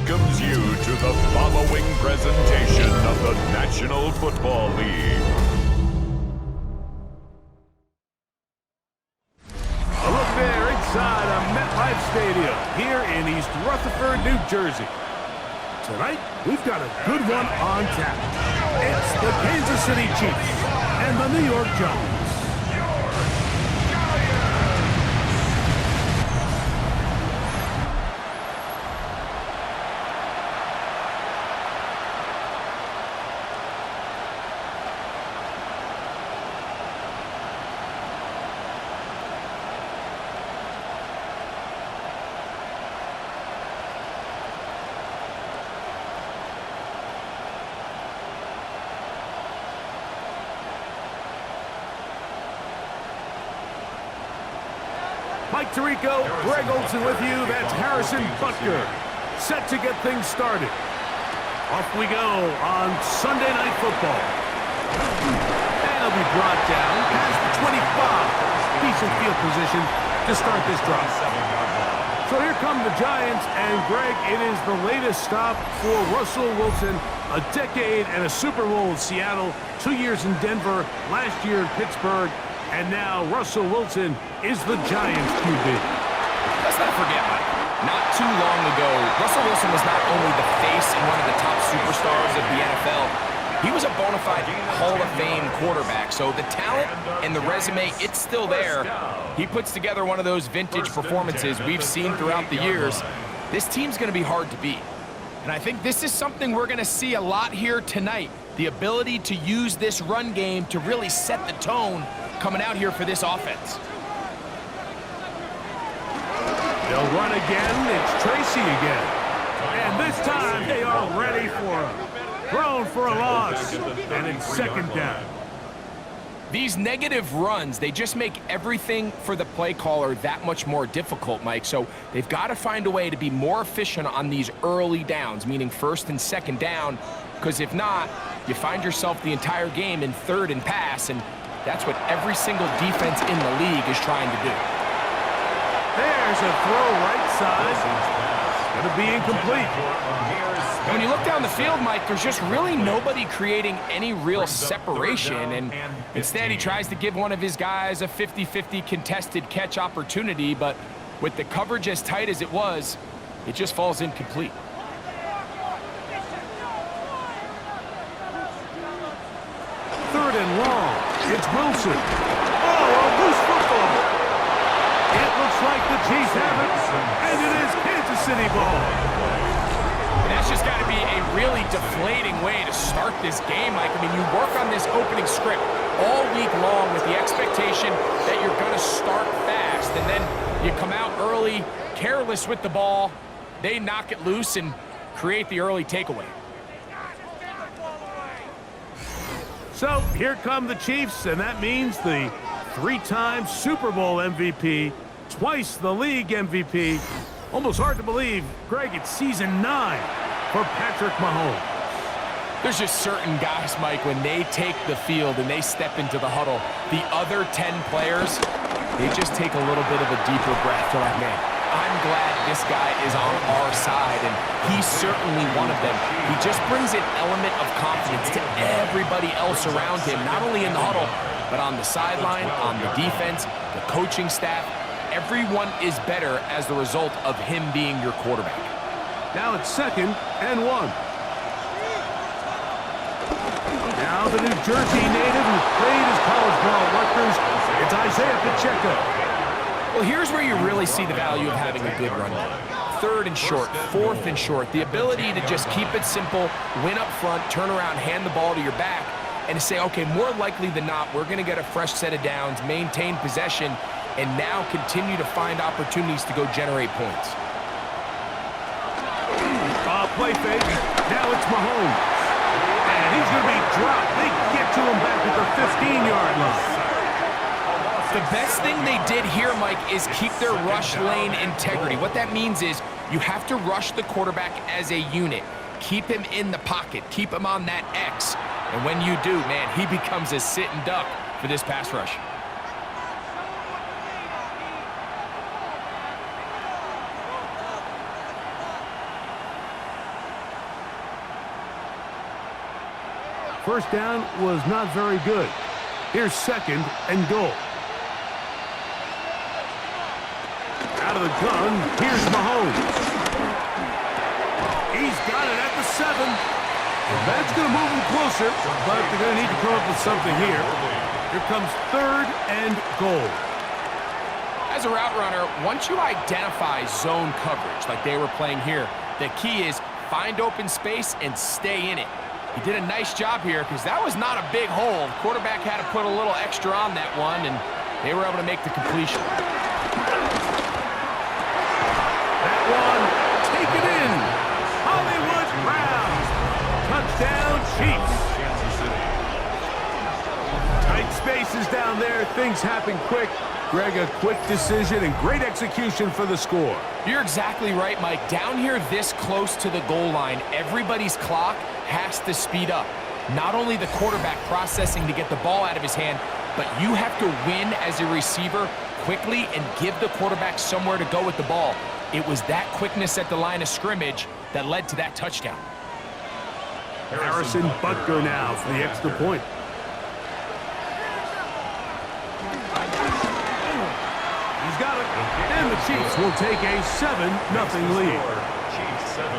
welcomes you to the following presentation of the National Football League. A look there inside a MetLife Stadium here in East Rutherford, New Jersey. Tonight, we've got a good one on tap. It's the Kansas City Chiefs and the New York Giants. Mike Tirico, Greg Olson with you. That's Harrison Butker. Set to get things started. Off we go on Sunday Night Football. And it'll be brought down past the 25. Decent field position to start this drive. So here come the Giants, and Greg, it is the latest stop for Russell Wilson. A decade and a Super Bowl in Seattle, 2 years in Denver, last year in Pittsburgh. And now Russell Wilson is the Giants QB. Let's not forget, Mike, not too long ago, Russell Wilson was not only the face and one of the top superstars of the NFL, he was a bona fide Hall of Fame quarterback. So the talent and the resume, it's still there. He puts together one of those vintage performances we've seen throughout the years. This team's going to be hard to beat. And I think this is something we're going to see a lot here tonight. The ability to use this run game to really set the tone coming out here for this offense. They'll run again. It's Tracy again. And this time they are ready for him. Thrown for a loss. And it's second down. These negative runs, they just make everything for the play caller that much more difficult, Mike. So they've got to find a way to be more efficient on these early downs, meaning first and second down, because if not, you find yourself the entire game in third and pass, and that's what every single defense in the league is trying to do. There's a throw right side. Going to be incomplete. And when you look down the field, Mike, there's just really nobody creating any real separation. And instead, he tries to give one of his guys a 50-50 contested catch opportunity. But with the coverage as tight as it was, it just falls incomplete. Third and long. It's Wilson. Oh, a loose football. It looks like the Chiefs have it, and it is Kansas City ball. And that's just got to be a really deflating way to start this game, Mike. I mean, you work on this opening script all week long with the expectation that you're going to start fast, and then you come out early, careless with the ball. They knock it loose and create the early takeaway. So here come the Chiefs, and that means the three-time Super Bowl MVP, twice the league MVP. Almost hard to believe, Greg, it's season 9 for Patrick Mahomes. There's just certain guys, Mike, when they take the field and they step into the huddle, the other 10 players, they just take a little bit of a deeper breath. They're like, man, I'm glad this guy is on our side, and he's certainly one of them. He just brings an element of confidence to everybody else around him, not only in the huddle, but on the sideline, on the defense, the coaching staff. Everyone is better as the result of him being your quarterback. Now it's 2nd and 1. Now the New Jersey native who played his college ball at Rutgers, it's Isaiah Pacheco. Well, here's where you really see the value of having a good run game. 3rd and short, 4th and short. The ability to just keep it simple, win up front, turn around, hand the ball to your back, and to say, okay, more likely than not, we're going to get a fresh set of downs, maintain possession, and now continue to find opportunities to go generate points. Play fake. Now it's Mahomes. And he's going to be dropped. They get to him back at the 15-yard line. The best thing they did here, Mike, is keep their rush lane integrity. What that means is you have to rush the quarterback as a unit. Keep him in the pocket. Keep him on that X. And when you do, man, he becomes a sitting duck for this pass rush. First down was not very good. Here's 2nd and goal. Out of the gun, here's Mahomes. He's got it at the 7. Well, that's going to move him closer, but they're going to need to come up with something here. Here comes 3rd and goal. As a route runner, once you identify zone coverage like they were playing here, the key is find open space and stay in it. He did a nice job here because that was not a big hole. The quarterback had to put a little extra on that one, and they were able to make the completion. That one, take it in. Hollywood Brown. Touchdown, Chiefs. Tight spaces down there. Things happen quick. Greg, a quick decision and great execution for the score. You're exactly right, Mike. Down here this close to the goal line, everybody's clock has to speed up. Not only the quarterback processing to get the ball out of his hand, but you have to win as a receiver quickly and give the quarterback somewhere to go with the ball. It was that quickness at the line of scrimmage that led to that touchdown. Harrison Butker now for the extra point. He's got it. And the Chiefs will take a 7-0 lead. Chiefs 7,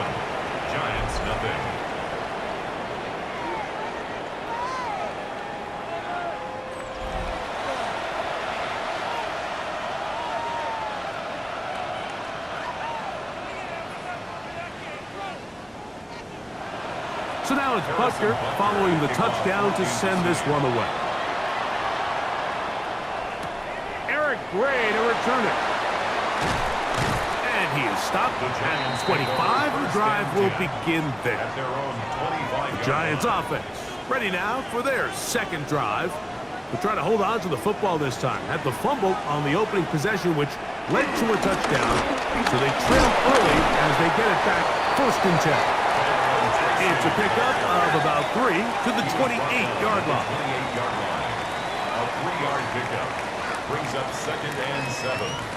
Giants 0. So now it's Butker following the touchdown to send this one away. Eric Gray to return it. And he is stopped at 25. The drive will begin there. The Giants offense ready now for their 2nd drive. They'll try to hold on to the football this time. Had the fumble on the opening possession, which led to a touchdown. So they trail early as they get it back 1st and 10. It's a pickup of about 3 to the 28-yard line. A 3-yard pickup brings up 2nd and 7.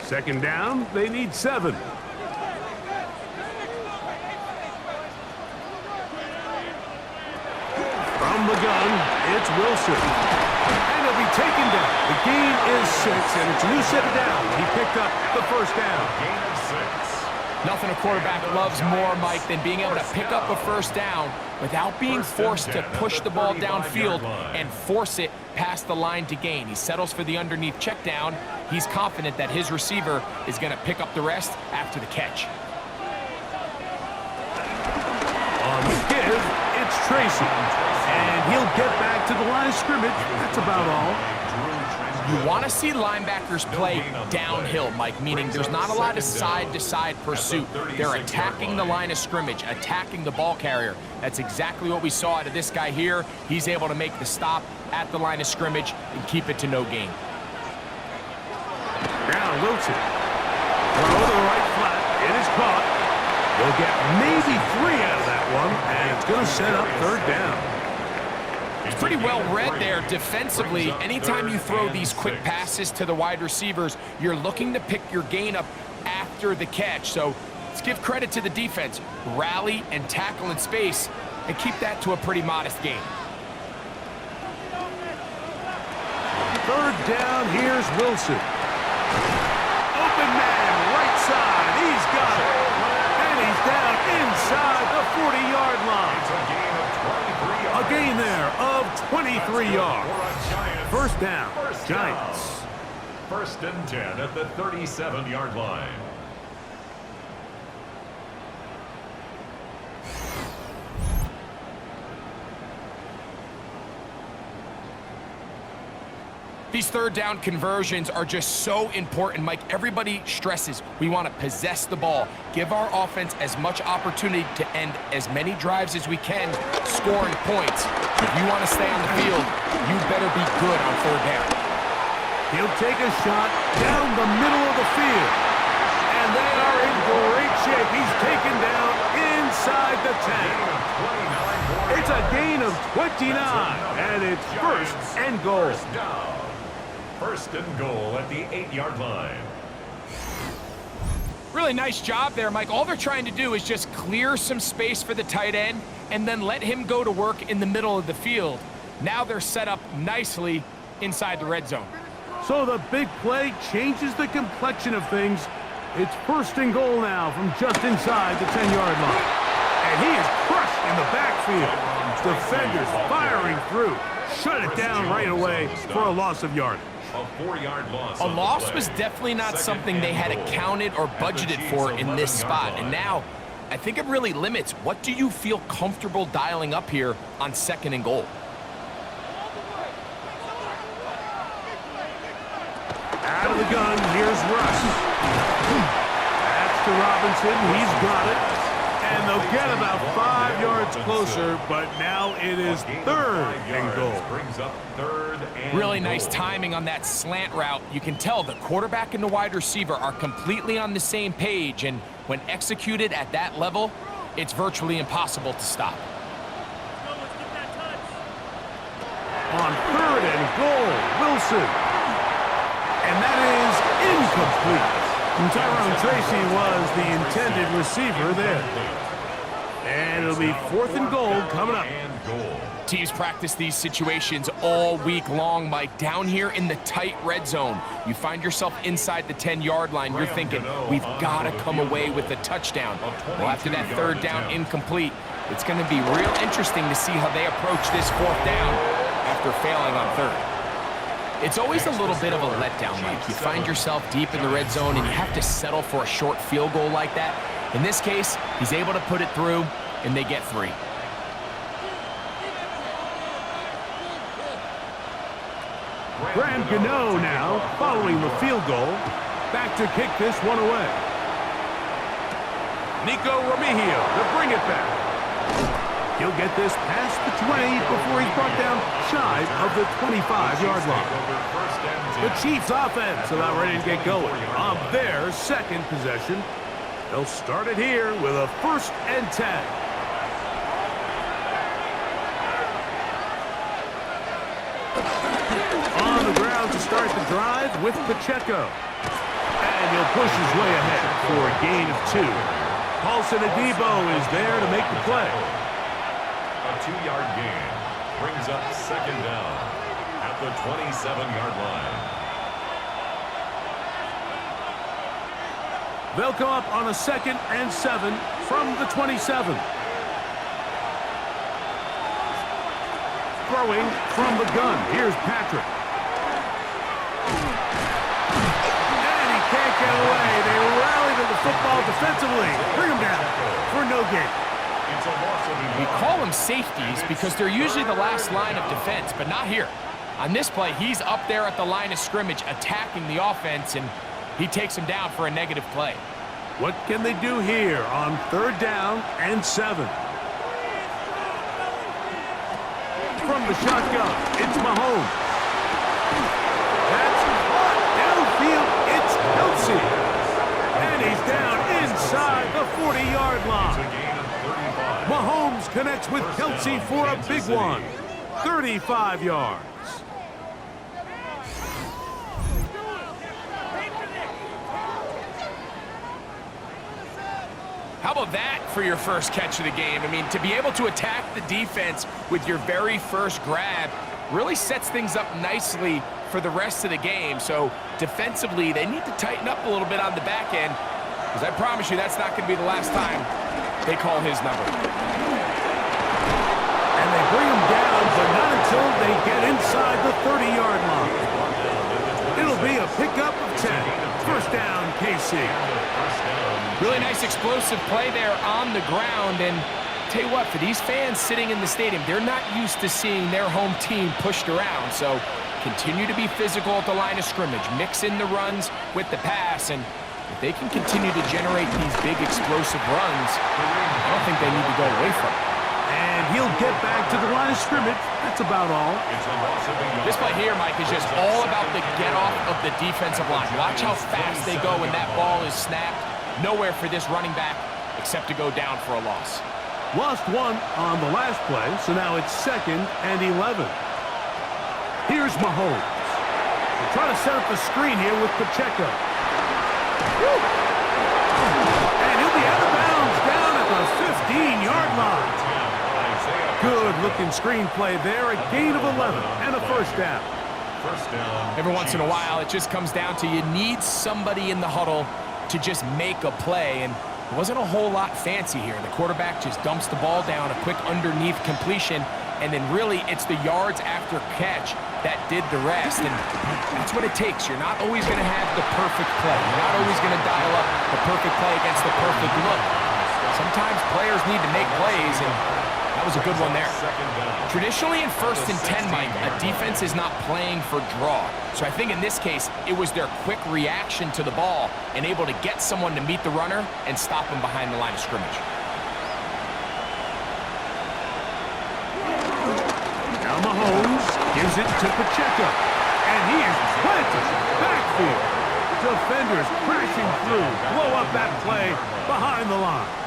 Second down, they need 7. From the gun, it's Wilson. And he'll be taken down. The gain is 6, and it's a new set of downs. He picked up the 1st down. Gain of 6. Nothing a quarterback loves more, Mike, than being able to pick up a 1st down without being forced to push the ball downfield and force it past the line to gain. He settles for the underneath check down. He's confident that his receiver is going to pick up the rest after the catch. On the give, it's Tracy. And he'll get back to the line of scrimmage. That's about all. You want to see linebackers play downhill, Mike, meaning there's not a lot of side-to-side pursuit. They're attacking the line of scrimmage, attacking the ball carrier. That's exactly what we saw out of this guy here. He's able to make the stop at the line of scrimmage and keep it to no gain. Now Wilson. Throw to the right flat. It is caught. They'll get maybe 3 out of that one, and it's going to set up 3rd down. It's pretty well read there defensively. Anytime you throw these quick passes to the wide receivers, you're looking to pick your gain up after the catch. So let's give credit to the defense. Rally and tackle in space and keep that to a pretty modest gain. 3rd down, here's Wilson. Open man, right side. He's got it. And he's down inside the 40-yard line. A gain there of 23 yards. 1st down, Giants. 1st and 10 at the 37-yard line. These 3rd down conversions are just so important, Mike. Everybody stresses we want to possess the ball, give our offense as much opportunity to end as many drives as we can, scoring points. If you want to stay on the field, you better be good on 3rd down. He'll take a shot down the middle of the field. And they are in great shape. He's taken down inside the 10. It's a gain of 29, and it's 1st and goal. 1st and goal at the 8-yard line. Really nice job there, Mike. All they're trying to do is just clear some space for the tight end and then let him go to work in the middle of the field. Now they're set up nicely inside the red zone. So the big play changes the complexion of things. It's 1st and goal now from just inside the 10-yard line. And he is crushed in the backfield. Defenders firing through. Shut it down right away for a loss of yardage. A 4-yard loss. A loss was definitely not something they had accounted or budgeted for in this spot. And now, I think it really limits. What do you feel comfortable dialing up here on 2nd and goal? Out of the gun, here's Russ. That's to Robinson, he's got it. And they'll get about 5 yards closer, but now it is 3rd and goal. Brings up 3rd and Really nice goal. timing on that slant route. You can tell the quarterback and the wide receiver are completely on the same page, and when executed at that level, it's virtually impossible to stop. On 3rd and goal, Wilson. And that is incomplete. And Tyrone Tracy was the intended receiver there. And it'll be 4th and goal coming up. Teams practice these situations all week long, Mike. Down here in the tight red zone, you find yourself inside the 10-yard line. You're thinking, we've got to come away with a touchdown. Well, after that 3rd down incomplete, it's going to be real interesting to see how they approach this 4th down after failing on 3rd. It's always a little bit of a letdown, Mike. You find yourself deep in the red zone and you have to settle for a short field goal like that. In this case, he's able to put it through, and they get 3. Graham Gano now, following the field goal. Back to kick this one away. Nico Remigio to bring it back. He'll get this past the 20 before he's brought down shy of the 25-yard line. The Chiefs offense about ready to get going on their 2nd possession. They'll start it here with a 1st and 10. On the ground to start the drive with Pacheco. And he'll push his way ahead for a gain of 2. Paulson Adebo is there to make the play. A 2-yard gain brings up 2nd down at the 27-yard line. They'll come up on a 2nd and 7 from the 27. Throwing from the gun. Here's Patrick. And he can't get away. They rally to the football defensively. Bring him down for no gain. We call them safeties because they're usually the last line of defense, but not here. On this play, he's up there at the line of scrimmage attacking the offense, and he takes him down for a negative play. What can they do here on 3rd down and 7? From the shotgun, it's Mahomes. That's caught downfield. It's Kelsey. And he's down inside the 40-yard line. Mahomes connects with Kelsey for a big one. 35 yards. How about that for your first catch of the game? I mean, to be able to attack the defense with your very first grab really sets things up nicely for the rest of the game. So defensively, they need to tighten up a little bit on the back end, because I promise you that's not going to be the last time they call his number. And they bring him down, but not until they get inside the 30-yard line. It'll be a pickup of 10. 1st down, KC. Really nice explosive play there on the ground. And tell you what, for these fans sitting in the stadium, they're not used to seeing their home team pushed around. So continue to be physical at the line of scrimmage. Mix in the runs with the pass. And if they can continue to generate these big explosive runs, I don't think they need to go away from it. And he'll get back to the line of scrimmage. That's about all. This play here, Mike, is just all about the get-off of the defensive line. Watch how fast they go when that ball is snapped. Nowhere for this running back except to go down for a loss. Lost one on the last play, so now it's 2nd and 11. Here's Mahomes. They're trying to set up the screen here with Pacheco. Woo! 15-yard line. Good-looking screenplay there, a gain of 11 and a first down. Every once in a while, it just comes down to you need somebody in the huddle to just make a play, and it wasn't a whole lot fancy here. The quarterback just dumps the ball down, a quick underneath completion, and then really it's the yards after catch that did the rest, and that's what it takes. You're not always going to have the perfect play. You're not always going to dial up the perfect play against the perfect look. Sometimes players need to make plays, and that was a good one there. Traditionally in 1st and 10, Mike, a defense is not playing for draw. So I think in this case, it was their quick reaction to the ball and able to get someone to meet the runner and stop him behind the line of scrimmage. Now Mahomes gives it to Pacheco, and he is planted backfield. Defenders crashing through, blow up that play behind the line.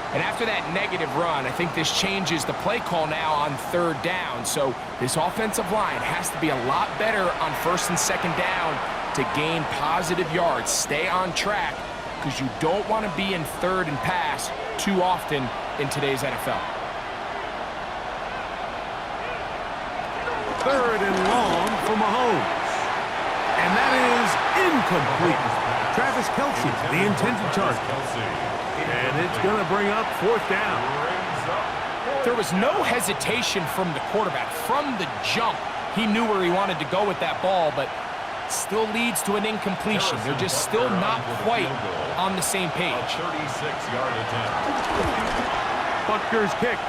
And after that negative run, I think this changes the play call now on 3rd down. So this offensive line has to be a lot better on 1st and 2nd down to gain positive yards. Stay on track because you don't want to be in 3rd and pass too often in today's NFL. 3rd and long for Mahomes. And that is incomplete. Travis Kelce, the intended target. And it's going to bring up 4th down. There was no hesitation from the quarterback. From the jump, he knew where he wanted to go with that ball, but still leads to an incompletion. They're just still not quite on the same page. 36-yard attempt. Butker's kick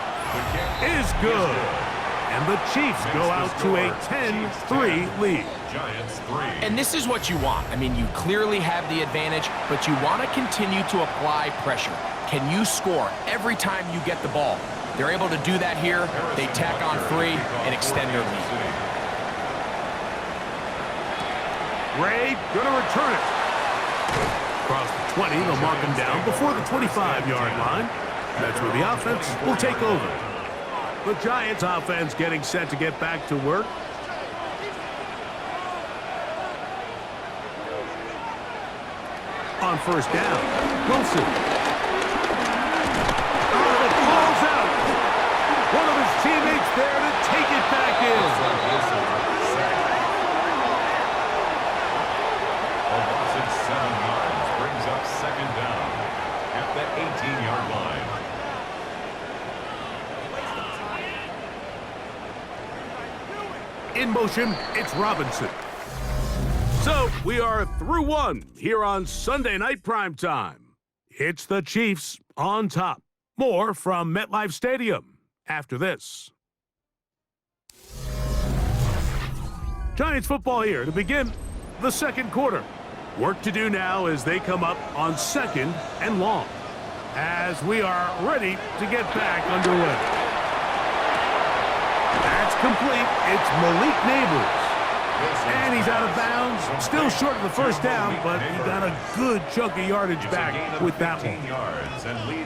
is good. And the Chiefs go out to a 10-3 lead. Giants 3. And this is what you want. I mean, you clearly have the advantage, but you want to continue to apply pressure. Can you score every time you get the ball? They're able to do that here. They tack on 3 and extend their lead. Ray gonna return it. Across the 20, they'll mark him down before the 25-yard line. That's where the offense will take over. The Giants offense getting set to get back to work. On 1st down, Wilson. Oh, it falls out. One of his teammates there to take it back in. A loss of 7 yards brings up 2nd down at the 18-yard line. In motion, it's Robinson. So, we are through 1 here on Sunday Night Primetime. It's the Chiefs on top. More from MetLife Stadium after this. Giants football here to begin the 2nd quarter. Work to do now as they come up on 2nd and long. As we are ready to get back underway. That's complete. It's Malik Neighbors. And he's out of bounds. Still short of the 1st down, but he got a good chunk of yardage back with that one.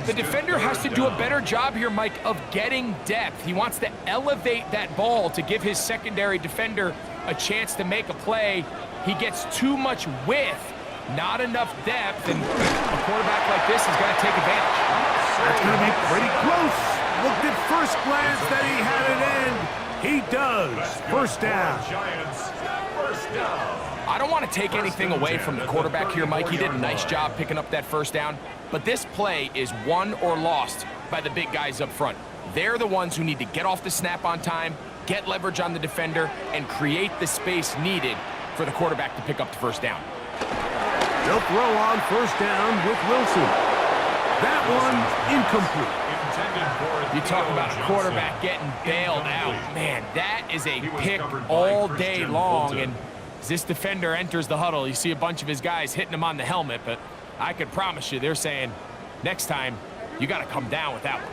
The defender has to do a better job here, Mike, of getting depth. He wants to elevate that ball to give his secondary defender a chance to make a play. He gets too much width, not enough depth, and a quarterback like this is going to take advantage. That's going to be pretty close. Looked at first glance that he had it end. He does. 1st down. I don't want to take anything away from the quarterback here, Mike. He did a nice job picking up that 1st down. But this play is won or lost by the big guys up front. They're the ones who need to get off the snap on time, get leverage on the defender, and create the space needed for the quarterback to pick up the 1st down. They'll throw on 1st down with Wilson. That one incomplete. You talk about a quarterback getting bailed out. Man, that is a pick all day long. And as this defender enters the huddle, you see a bunch of his guys hitting him on the helmet. But I could promise you they're saying, next time, you got to come down with that one.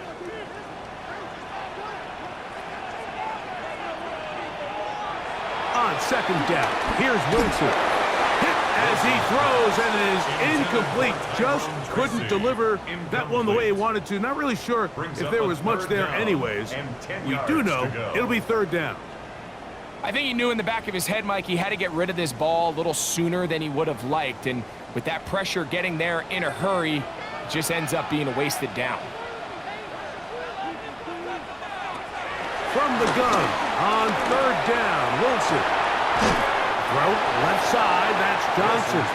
On 2nd down, here's Wilson. Hit as he throws, and it is incomplete. Just couldn't deliver that one the way he wanted to. Not really sure if there was much there anyways. We do know it'll be 3rd down. I think he knew in the back of his head, Mike, he had to get rid of this ball a little sooner than he would have liked. And with that pressure getting there in a hurry, it just ends up being a wasted down. from the gun on 3rd down. Wilson. Throw left side. That's Johnson.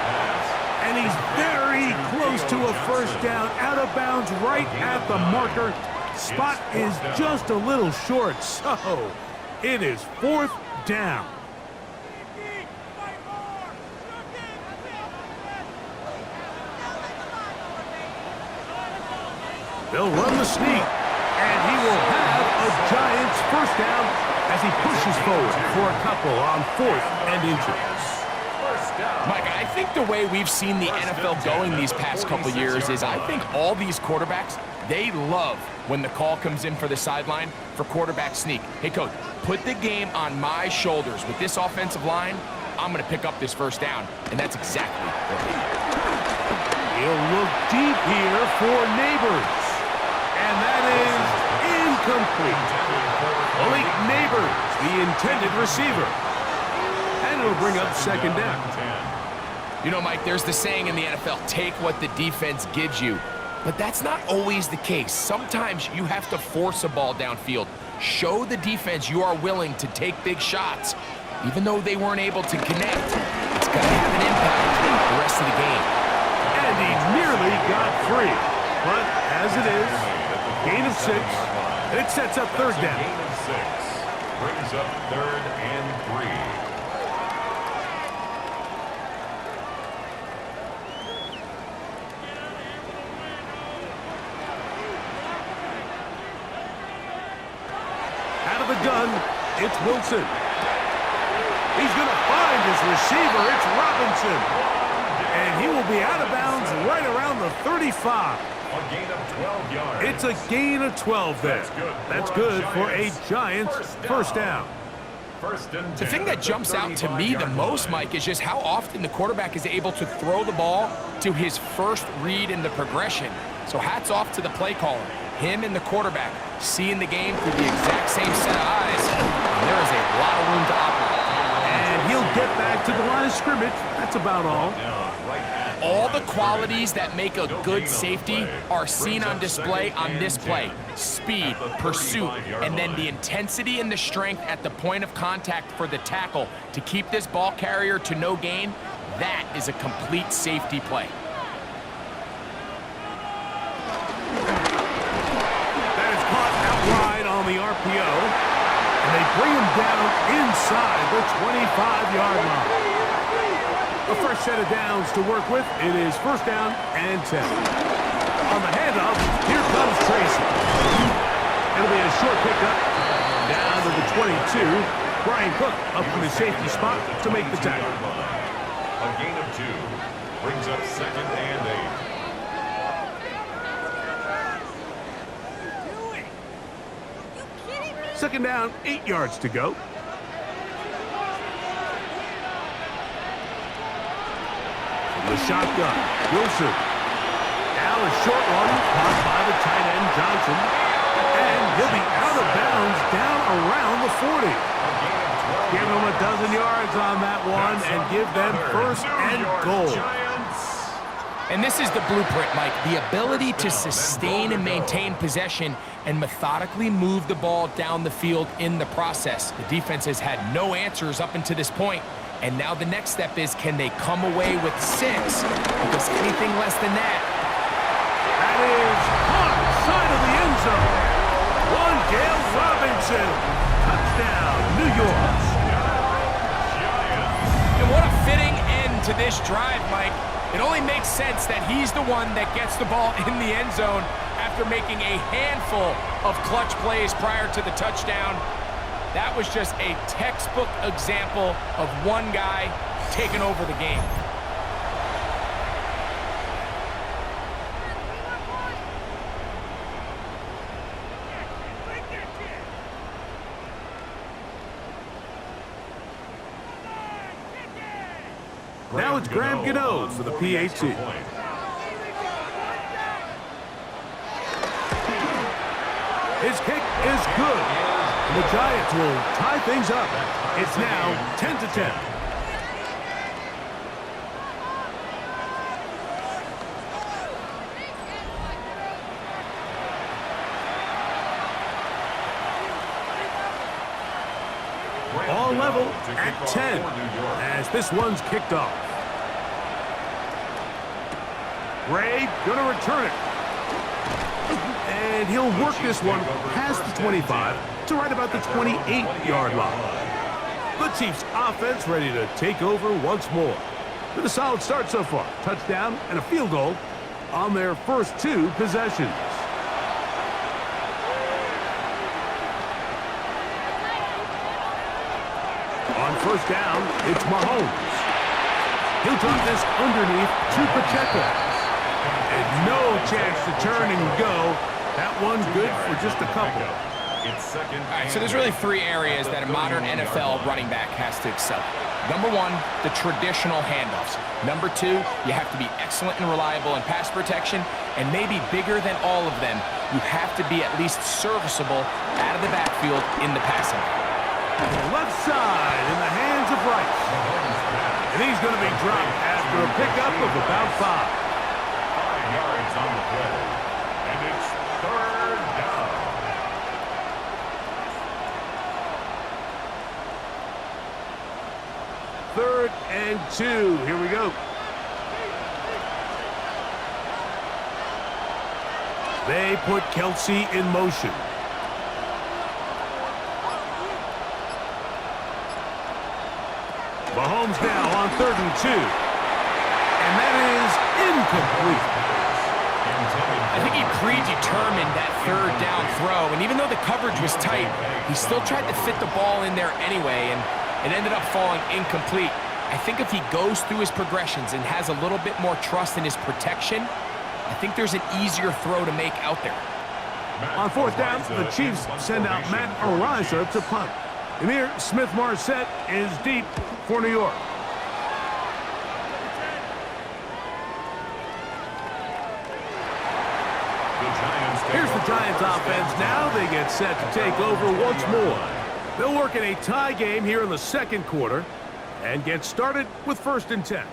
And he's very close to a 1st down. Out of bounds right at the marker. Spot is just a little short. So it is 4th down. They'll run the sneak, and he will have a Giants 1st down as he pushes forward for a couple on 4th and inches. Mike, I think the way we've seen the NFL going these past couple years is I think all these quarterbacks, they love when the call comes in for the sideline for quarterback sneak. Hey, coach, put the game on my shoulders. With this offensive line, I'm going to pick up this 1st down, and that's exactly what they did. He'll look deep here for Neighbors. And that is incomplete. Malik Neighbors, the intended receiver. And it'll bring up 2nd down. You know, Mike, there's the saying in the NFL, take what the defense gives you. But that's not always the case. Sometimes you have to force a ball downfield. Show the defense you are willing to take big shots. Even though they weren't able to connect, it's going to have an impact the rest of the game. And he nearly got free. But as it is, gain of 6, and it sets up 3rd down. Gain of 6 brings up 3rd and 3. Out of the gun, it's Wilson. He's going to find his receiver. It's Robinson. And he will be out of bounds right around the 35. A gain of 12 yards. It's a gain of 12 there. That's good for a Giants 1st down. The thing that jumps out to me the most, Mike, is just how often the quarterback is able to throw the ball to his first read in the progression. So hats off to the play caller. Him and the quarterback seeing the game through the exact same set of eyes. And there is a lot of room to operate. And he'll get back to the line of scrimmage. That's about all. All the qualities that make a good safety are seen on display on this play. Speed, pursuit, and then the intensity and the strength at the point of contact for the tackle to keep this ball carrier to no gain. That is a complete safety play. That is caught out wide on the RPO. And they bring him down inside the 25-yard line. A fresh set of downs to work with. It is 1st down and 10. On the handoff, here comes Tracy. It'll be a short pickup down to the 22. Brian Cook up from his safety spot to make the tackle. A gain of 2 brings up 2nd and 8. 2nd down, 8 yards to go. The shotgun, Wilson. Now a short one, caught by the tight end, Johnson. And he'll be out of bounds down around the 40. Give him a dozen yards on that one and give them 1st and goal. And this is the blueprint, Mike. The ability to sustain and maintain possession and methodically move the ball down the field in the process. The defense has had no answers up until this point. And now the next step is, can they come away with 6? Because anything less than that. That is caught side of the end zone. One Gale Robinson. Touchdown, New York. And what a fitting end to this drive, Mike. It only makes sense that he's the one that gets the ball in the end zone after making a handful of clutch plays prior to the touchdown. That was just a textbook example of one guy taking over the game. Now it's Graham Gano for the PAT. His kick is good. The Giants will tie things up. It's now 10-10. level at 10 as this one's kicked off. Ray gonna return it. And he'll work this one past the 25 to right about the 28-yard line. The Chiefs offense ready to take over once more. With a solid start so far. Touchdown and a field goal on their first 2 possessions. On first down, it's Mahomes. He'll drop this underneath to Pacheco. And no chance to turn and go. That one's good for just a couple. All right, so there's really 3 areas that a modern NFL running back has to excel. Number 1, the traditional handoffs. Number 2, you have to be excellent and reliable in pass protection. And maybe bigger than all of them, you have to be at least serviceable out of the backfield in the passing game. Left side in the hands of Rice. And he's going to be dropped after a pickup of about 5. 5 yards on the play. And it's 3rd down. Third and 2. Here we go. They put Kelsey in motion. Mahomes now on 3rd and 2. And that is incomplete. I think he predetermined that 3rd down throw, and even though the coverage was tight, he still tried to fit the ball in there anyway, and it ended up falling incomplete. I think if he goes through his progressions and has a little bit more trust in his protection, I think there's an easier throw to make out there. On 4th down, the Chiefs send out Matt Ariza to punt. Amir Smith-Marset is deep for New York. Here's the Giants offense now. They get set to take over once more. They'll work in a tie game here in the 2nd quarter and get started with 1st and 10.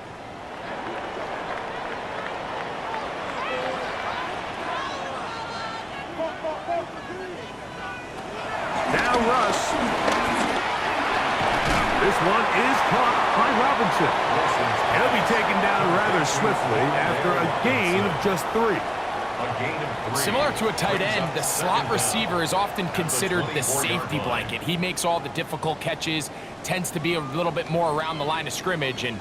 Now Russ. This one is caught by Robinson. He'll be taken down rather swiftly after a gain of just 3. Similar to a tight end, the slot receiver is often considered the safety blanket. He makes all the difficult catches, tends to be a little bit more around the line of scrimmage, and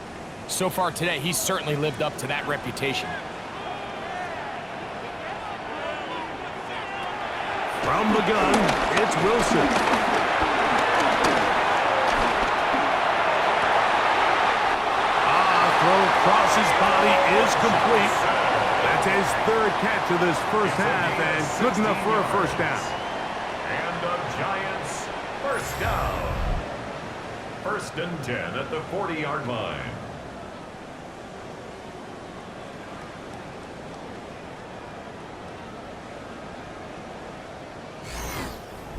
so far today, he's certainly lived up to that reputation. From the gun, it's Wilson. Throw across his body is complete. That's his 3rd catch of this first half, and good enough for a first down. And the Giants, first down. 1st and 10 at the 40-yard line.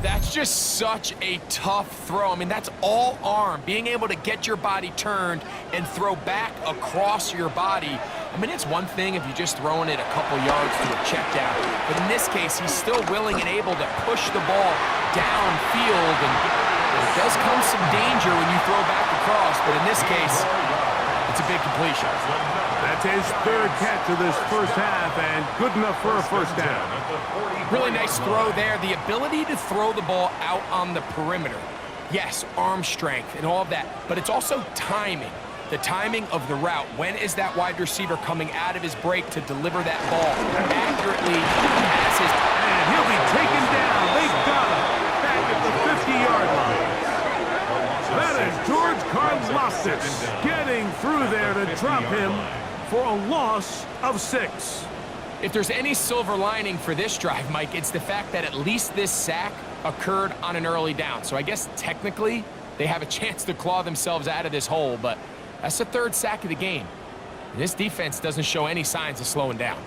That's just such a tough throw. I mean, that's all arm. Being able to get your body turned and throw back across your body. I mean, it's one thing if you're just throwing it a couple yards to a check down. But in this case, he's still willing and able to push the ball downfield. And there does come some danger when you throw back across. But in this case, it's a big completion. That's his 3rd catch of this first half, and good enough for a first down. Really nice throw there. The ability to throw the ball out on the perimeter. Yes, arm strength and all of that, but it's also timing. The timing of the route. When is that wide receiver coming out of his break to deliver that ball accurately as his... And he'll be taken down. They got him back at the 50-yard line. That is George Karlaftis getting through there to drop him for a loss of 6. If there's any silver lining for this drive, Mike, it's the fact that at least this sack occurred on an early down. So I guess technically they have a chance to claw themselves out of this hole, but that's the 3rd sack of the game. And this defense doesn't show any signs of slowing down.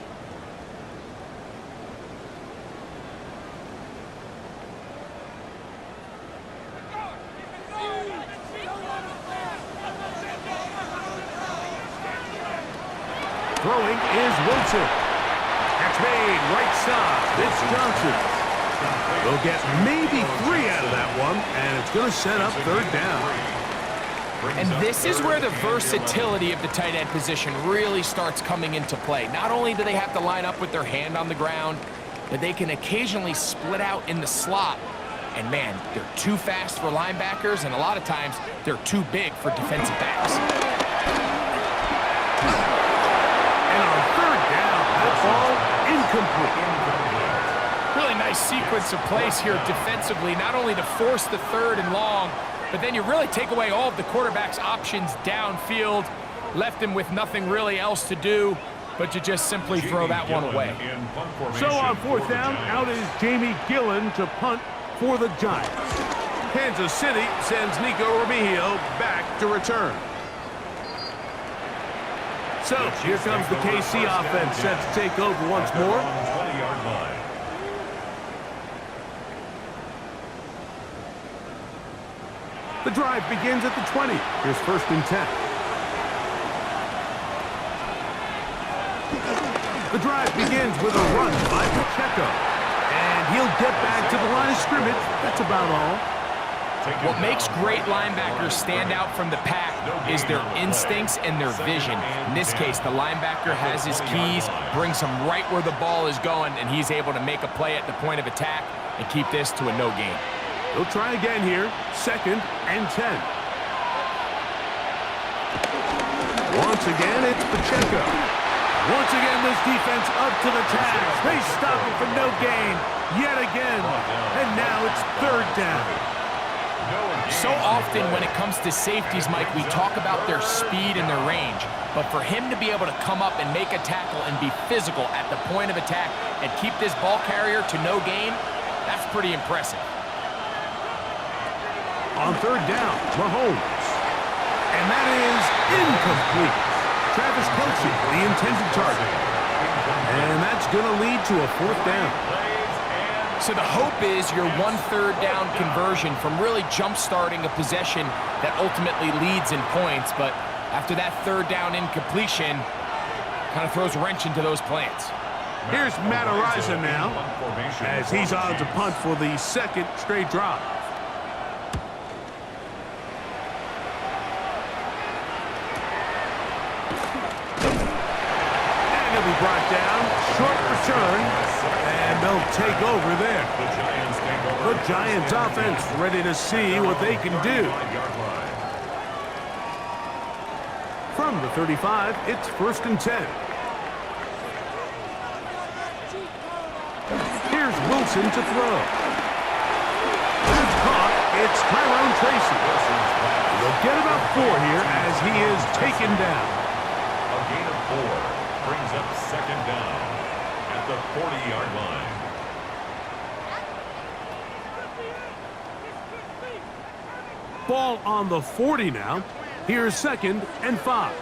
Throwing is Wilson. Catch made right side. It's Johnson. They'll get maybe 3 out of that one, and it's going to set up third down. And this is where the versatility of the tight end position really starts coming into play. Not only do they have to line up with their hand on the ground, but they can occasionally split out in the slot. And man, they're too fast for linebackers, and a lot of times they're too big for defensive backs. And on third down, that ball incomplete. Really nice sequence of plays here defensively, not only to force the third and long, but then you really take away all of the quarterback's options downfield, left him with nothing really else to do but to just simply throw that one away. So on fourth down, out is Jamie Gillen to punt for the Giants. Kansas City sends Nico Remigio back to return. So here comes the KC offense set to take over once more. The drive begins at the 20. Here's first and 10. The drive begins with a run by Pacheco. And he'll get back to the line of scrimmage. That's about all. What makes great linebackers stand out from the pack is their instincts and their vision. In this case, the linebacker has his keys, brings him right where the ball is going, and he's able to make a play at the point of attack and keep this to a no gain. He'll try again here. Second and 10. Once again, it's Pacheco. Once again, this defense up to the task. They stop it for no gain yet again. And now it's third down. So often when it comes to safeties, Mike, we talk about their speed and their range. But for him to be able to come up and make a tackle and be physical at the point of attack and keep this ball carrier to no gain, that's pretty impressive. On third down, Mahomes. And that is incomplete. Travis Kelce, the intended target. And that's going to lead to a fourth down. So the hope is your 1/3 down conversion from really jump-starting a possession that ultimately leads in points. But after that third down incompletion, kind of throws a wrench into those plans. Here's Matt Araiza now, as he's on to punt for the second straight drive. Brought down, short return, and they'll take over there. The Giants offense ready to see what they can do. From the 35, it's first and 10. Here's Wilson to throw. It's caught. It's Tyrone Tracy. They'll get about 4 here as he is taken down. A gain of 4. Brings up second down at the 40-yard line. Ball on the 40 now. Here's second and 5.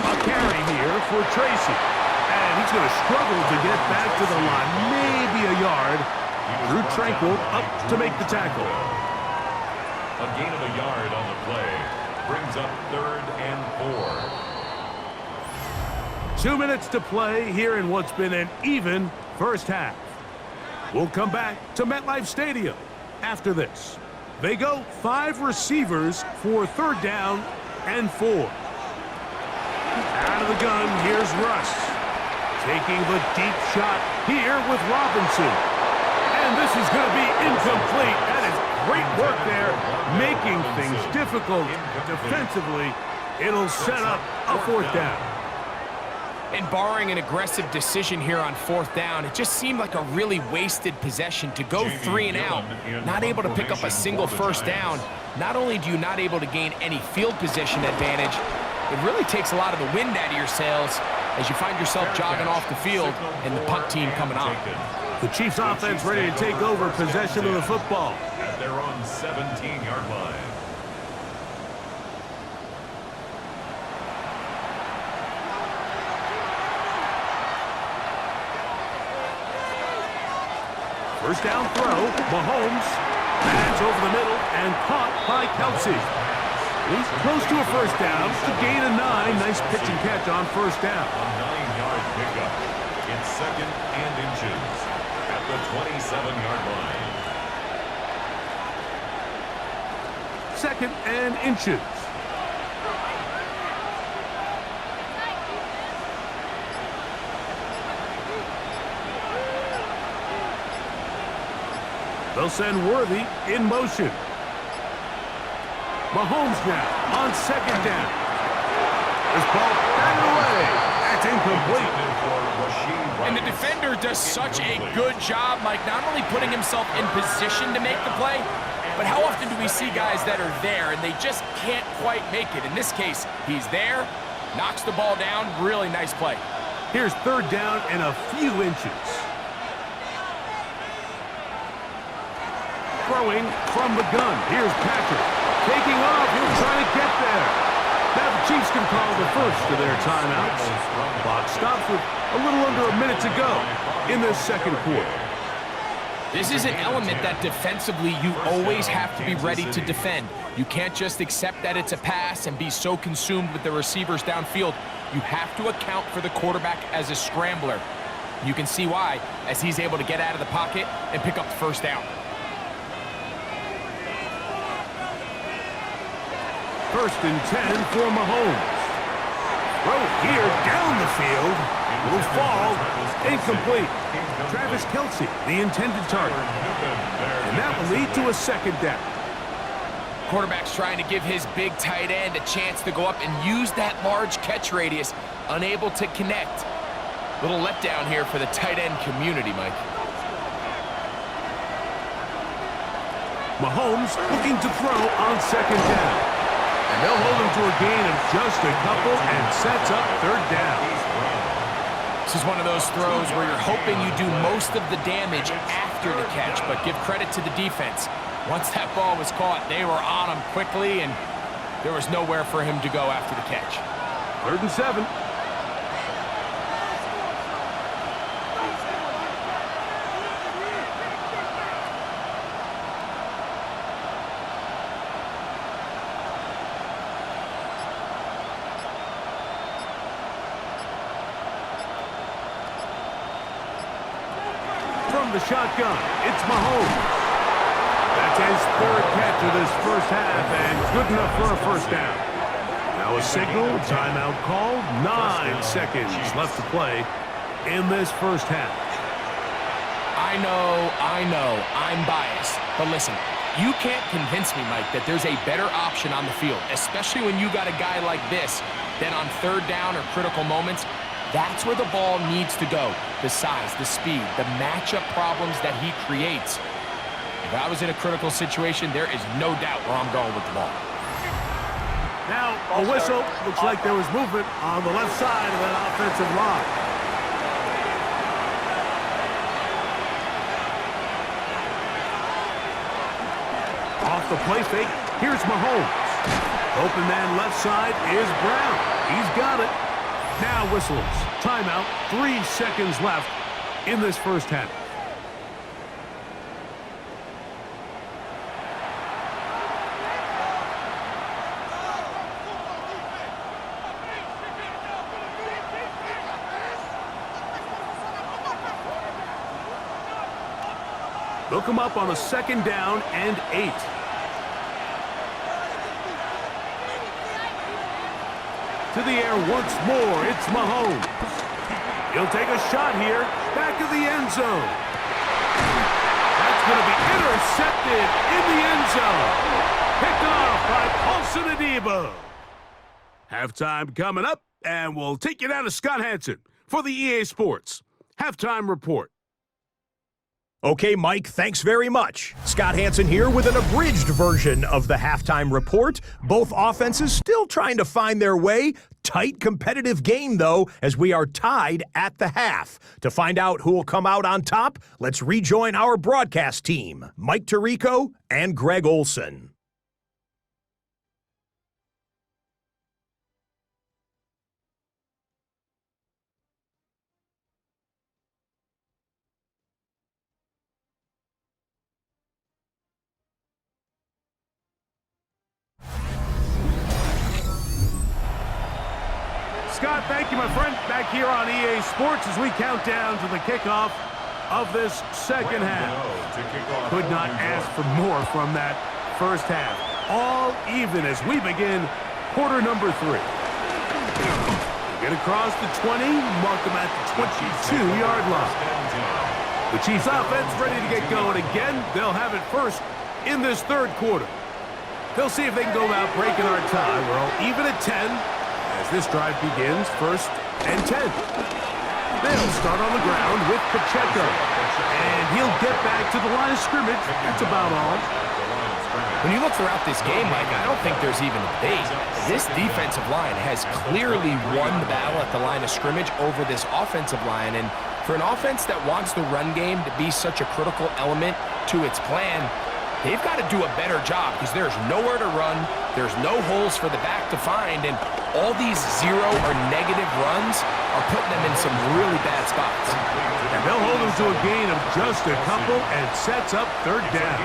A carry here for Tracy. And he's going to struggle to get back to the line. Maybe a yard. Drew Tranquil up to make the tackle. A gain of a yard on the play. Brings up third and 4. 2 minutes to play here in what's been an even first half. We'll come back to MetLife Stadium after this. They go 5 receivers for third down and 4. Out of the gun, here's Russ. Taking the deep shot here with Robinson. And this is going to be incomplete. That is great work there, making things difficult defensively. It'll set up a fourth down. And barring an aggressive decision here on fourth down, it just seemed like a really wasted possession to go 3 and out, not able to pick up a single first down. Not only do you not able to gain any field position advantage, it really takes a lot of the wind out of your sails as you find yourself jogging off the field and the punt team coming on. The Chiefs offense ready to take over possession of the football. At their own 17-yard line. First down throw, Mahomes. That's over the middle and caught by Kelce. He's close to a first down to gain a 9. Nice pitch and catch on first down. A 9-yard pickup. It's second and inches. At the 27-yard line. 2nd and inches. They'll send Worthy in motion. Mahomes now on 2nd down. This ball batted away. That's incomplete. And the defender does such a good job, Mike, not only putting himself in position to make the play, but how often do we see guys that are there and they just can't quite make it? In this case, he's there, knocks the ball down, really nice play. Here's 3rd down and a few inches. Throwing from the gun. Here's Patrick. Taking off. He'll try to get there. Now the Chiefs can call the first of their timeouts. Clock stops with a little under a minute to go in the 2nd quarter. This is an element that defensively you always have to be ready to defend. You can't just accept that it's a pass and be so consumed with the receivers downfield. You have to account for the quarterback as a scrambler. You can see why, as he's able to get out of the pocket and pick up the 1st down. 1st and 10 for Mahomes. Throw here down the field. Will fall. Incomplete. Travis Kelce, the intended target. And that will lead to a 2nd down. Quarterback's trying to give his big tight end a chance to go up and use that large catch radius. Unable to connect. Little letdown here for the tight end community, Mike. Mahomes looking to throw on 2nd down. And they'll hold him to a gain of just a couple and sets up 3rd down. This is one of those throws where you're hoping you do most of the damage after the catch, but give credit to the defense. Once that ball was caught, they were on him quickly, and there was nowhere for him to go after the catch. 3rd and 7. From the shotgun, it's Mahomes. That's his 3rd catch of this 1st half, and good enough for a 1st down. Now a signal, timeout called, 9 seconds left to play in this 1st half. I know, I'm biased, but listen, you can't convince me, Mike, that there's a better option on the field, especially when you got a guy like this, than on 3rd down or critical moments. That's where the ball needs to go. The size, the speed, the matchup problems that he creates. If I was in a critical situation, there is no doubt where I'm going with the ball. Now a whistle. Looks like there was movement on the left side of that offensive line. Off the play fake, here's Mahomes. Open man left side is Brown. He's got it. Now whistles. Timeout. 3 seconds left in this 1st half. They'll come up on a 2nd down and 8. To the air once more, it's Mahomes. He'll take a shot here, back of the end zone. That's going to be intercepted in the end zone. Picked off by Paulson Adebo. Halftime coming up, and we'll take you down to Scott Hanson for the EA Sports Halftime Report. Okay, Mike, thanks very much. Scott Hanson here with an abridged version of the halftime report. Both offenses still trying to find their way. Tight competitive game, though, as we are tied at the half. To find out who will come out on top, let's rejoin our broadcast team, Mike Tirico and Greg Olson. Scott, thank you, my friend. Back here on EA Sports as we count down to the kickoff of this second half. Could not ask for more from that first half. All even as we begin quarter number 3. Get across the 20, mark them at the 22-yard line. The Chiefs offense ready to get going again. They'll have it first in this third quarter. They'll see if they can go about breaking our tie. We're all even at 10 as this drive begins, first and 10. They'll start on the ground with Pacheco. And he'll get back to the line of scrimmage. That's about all. When you look throughout this game, Mike, I don't think there's even a debate. This defensive line has clearly won the battle at the line of scrimmage over this offensive line. And for an offense that wants the run game to be such a critical element to its plan, they've got to do a better job because there's nowhere to run, there's no holes for the back to find, and all these zero or negative runs are putting them in some really bad spots. And they'll hold them to a gain of just a couple and sets up third down.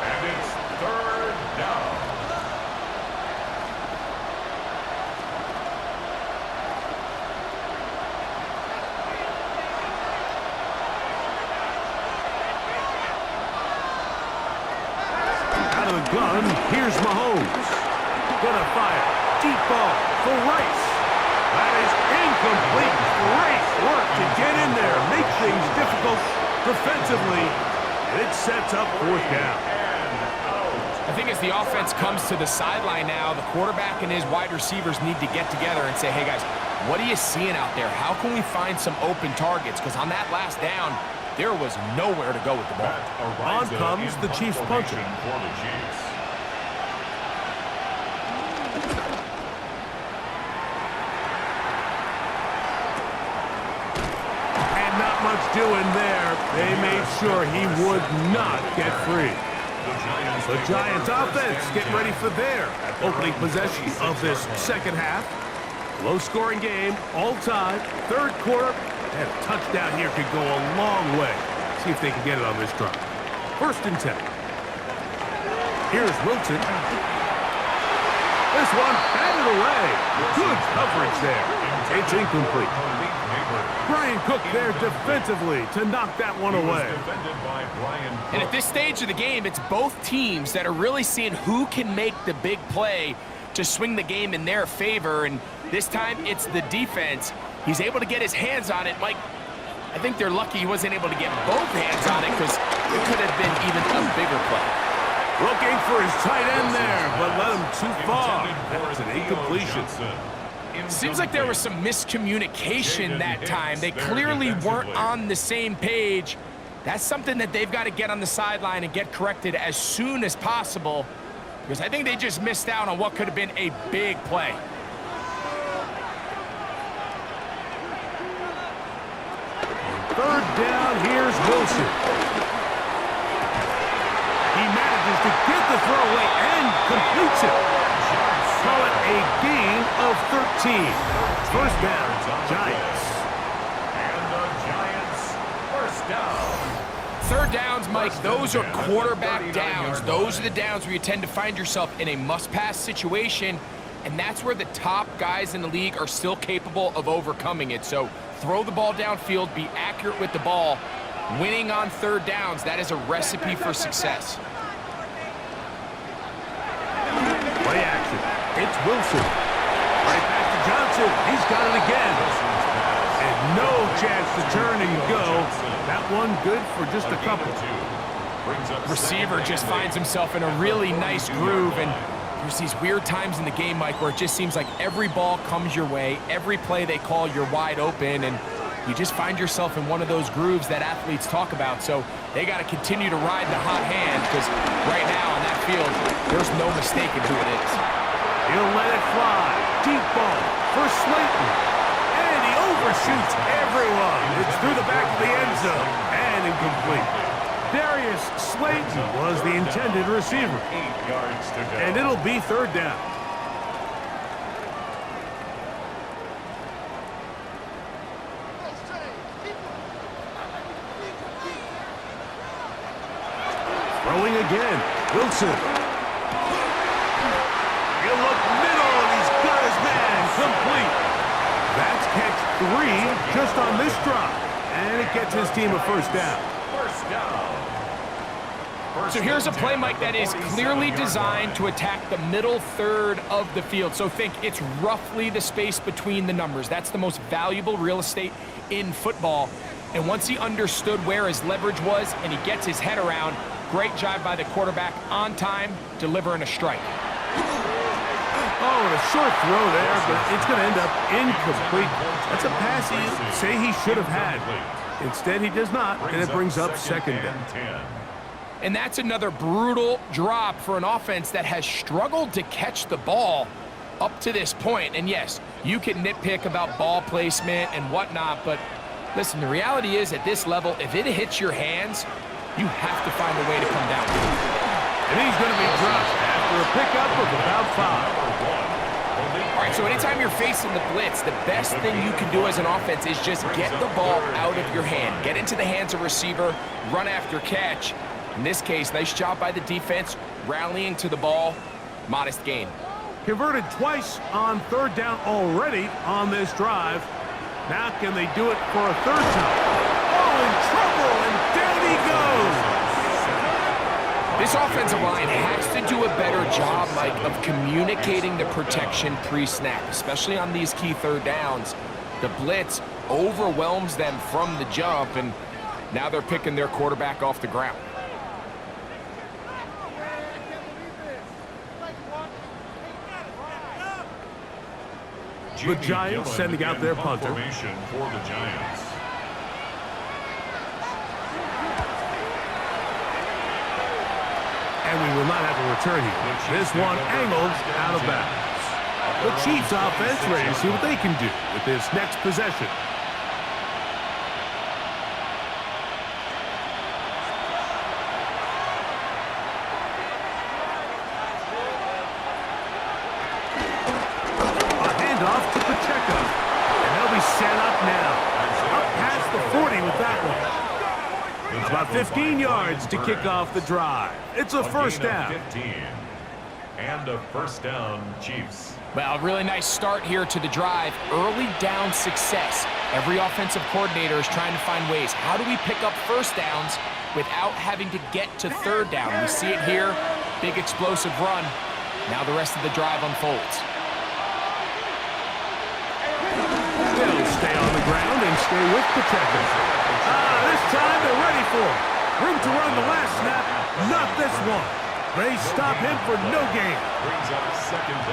And it's third down. Out of the gun, here's Mahomes. Gonna fire. Deep ball for Rice. That is incomplete. Great work to get in there. Make things difficult defensively. And it sets up fourth down. I think as the offense comes to the sideline now, the quarterback and his wide receivers need to get together and say, hey, guys, what are you seeing out there? How can we find some open targets? Because on that last down, there was nowhere to go with the ball. On comes the Chiefs punter. And not much doing there. They made sure he would not get free. The Giants offense getting ready for their opening possession of this second half. Low-scoring game, all time, third quarter, and a touchdown here could go a long way. See if they can get it on this drive. First and 10. Here's Wilson. This one batted away. Good coverage there. It's incomplete. Brian Cook there defensively to knock that one away. And at this stage of the game, it's both teams that are really seeing who can make the big play to swing the game in their favor. And this time, it's the defense. He's able to get his hands on it. Mike, I think they're lucky he wasn't able to get both hands on it because it could have been even a bigger play. Looking for his tight end there, but led him too far. That's an incompletion. Seems like there was some miscommunication that time. They clearly weren't on the same page. That's something that they've got to get on the sideline and get corrected as soon as possible because I think they just missed out on what could have been a big play. Third down, here's Wilson. He manages to get the throw away and completes it. Call it a gain of 13. First down, Giants. And the Giants, first down. Third downs, Mike, those are quarterback downs. Those are the downs where you tend to find yourself in a must-pass situation, and that's where the top guys in the league are still capable of overcoming it. So throw the ball downfield, be accurate with the ball. Winning on third downs, that is a recipe for success. Play action. It's Wilson. Right back to Johnson. He's got it again. And no chance to turn and go. That one good for just a couple. Receiver just finds himself in a really nice groove, and there's these weird times in the game, Mike, where it just seems like every ball comes your way, every play they call, you're wide open, and you just find yourself in one of those grooves that athletes talk about. So they got to continue to ride the hot hand because right now on that field, there's no mistaking who it is. He'll let it fly. Deep ball for Slayton. And he overshoots everyone. It's through the back of the end zone and incomplete. Darius Slayton was the intended receiver. 8 yards to go. And it'll be third down. Throwing again. Wilson. He'll look middle, and he's got his man complete. That's catch 3 just on this drop. and it gets his team a first down. First down. So here's a play, Mike, that is clearly designed to attack the middle third of the field. So think it's roughly the space between the numbers. That's the most valuable real estate in football. And once he understood where his leverage was and he gets his head around, great job by the quarterback on time, delivering a strike. Oh, and a short throw there, but it's going to end up incomplete. That's a pass he say he should have had. Instead, he does not, and it brings up second down. And that's another brutal drop for an offense that has struggled to catch the ball up to this point. And yes, you can nitpick about ball placement and whatnot, but listen, the reality is at this level, if it hits your hands, you have to find a way to come down. And he's going to be dropped after a pickup of about 5. All right, so anytime you're facing the blitz, the best thing you can do as an offense is just get the ball out of your hand. Get into the hands of receiver, run after catch. In this case, nice job by the defense, rallying to the ball. Modest gain. Converted twice on third down already on this drive. Now can they do it for a third time? Oh, in trouble, and down he goes. This offensive line has to do a better job, Mike, of communicating the protection pre-snap, especially on these key third downs. The blitz overwhelms them from the jump, and now they're picking their quarterback off the ground. The Giants sending out their punter. For the Giants. And we will not have a return here. This one angled out of bounds. The Chiefs offense ready to see what they can do with this next possession. Set up now. Up past the 40 with that one. About 15 yards to kick off the drive. It's a first down. 15. And a first down, Chiefs. Well, a really nice start here to the drive. Early down success. Every offensive coordinator is trying to find ways. How do we pick up first downs without having to get to third down? We see it here. Big explosive run. Now the rest of the drive unfolds. They'll stay on the ground and stay with Pacheco. This time they're ready for it. Room to run the last snap, not this one. They stop him for no gain.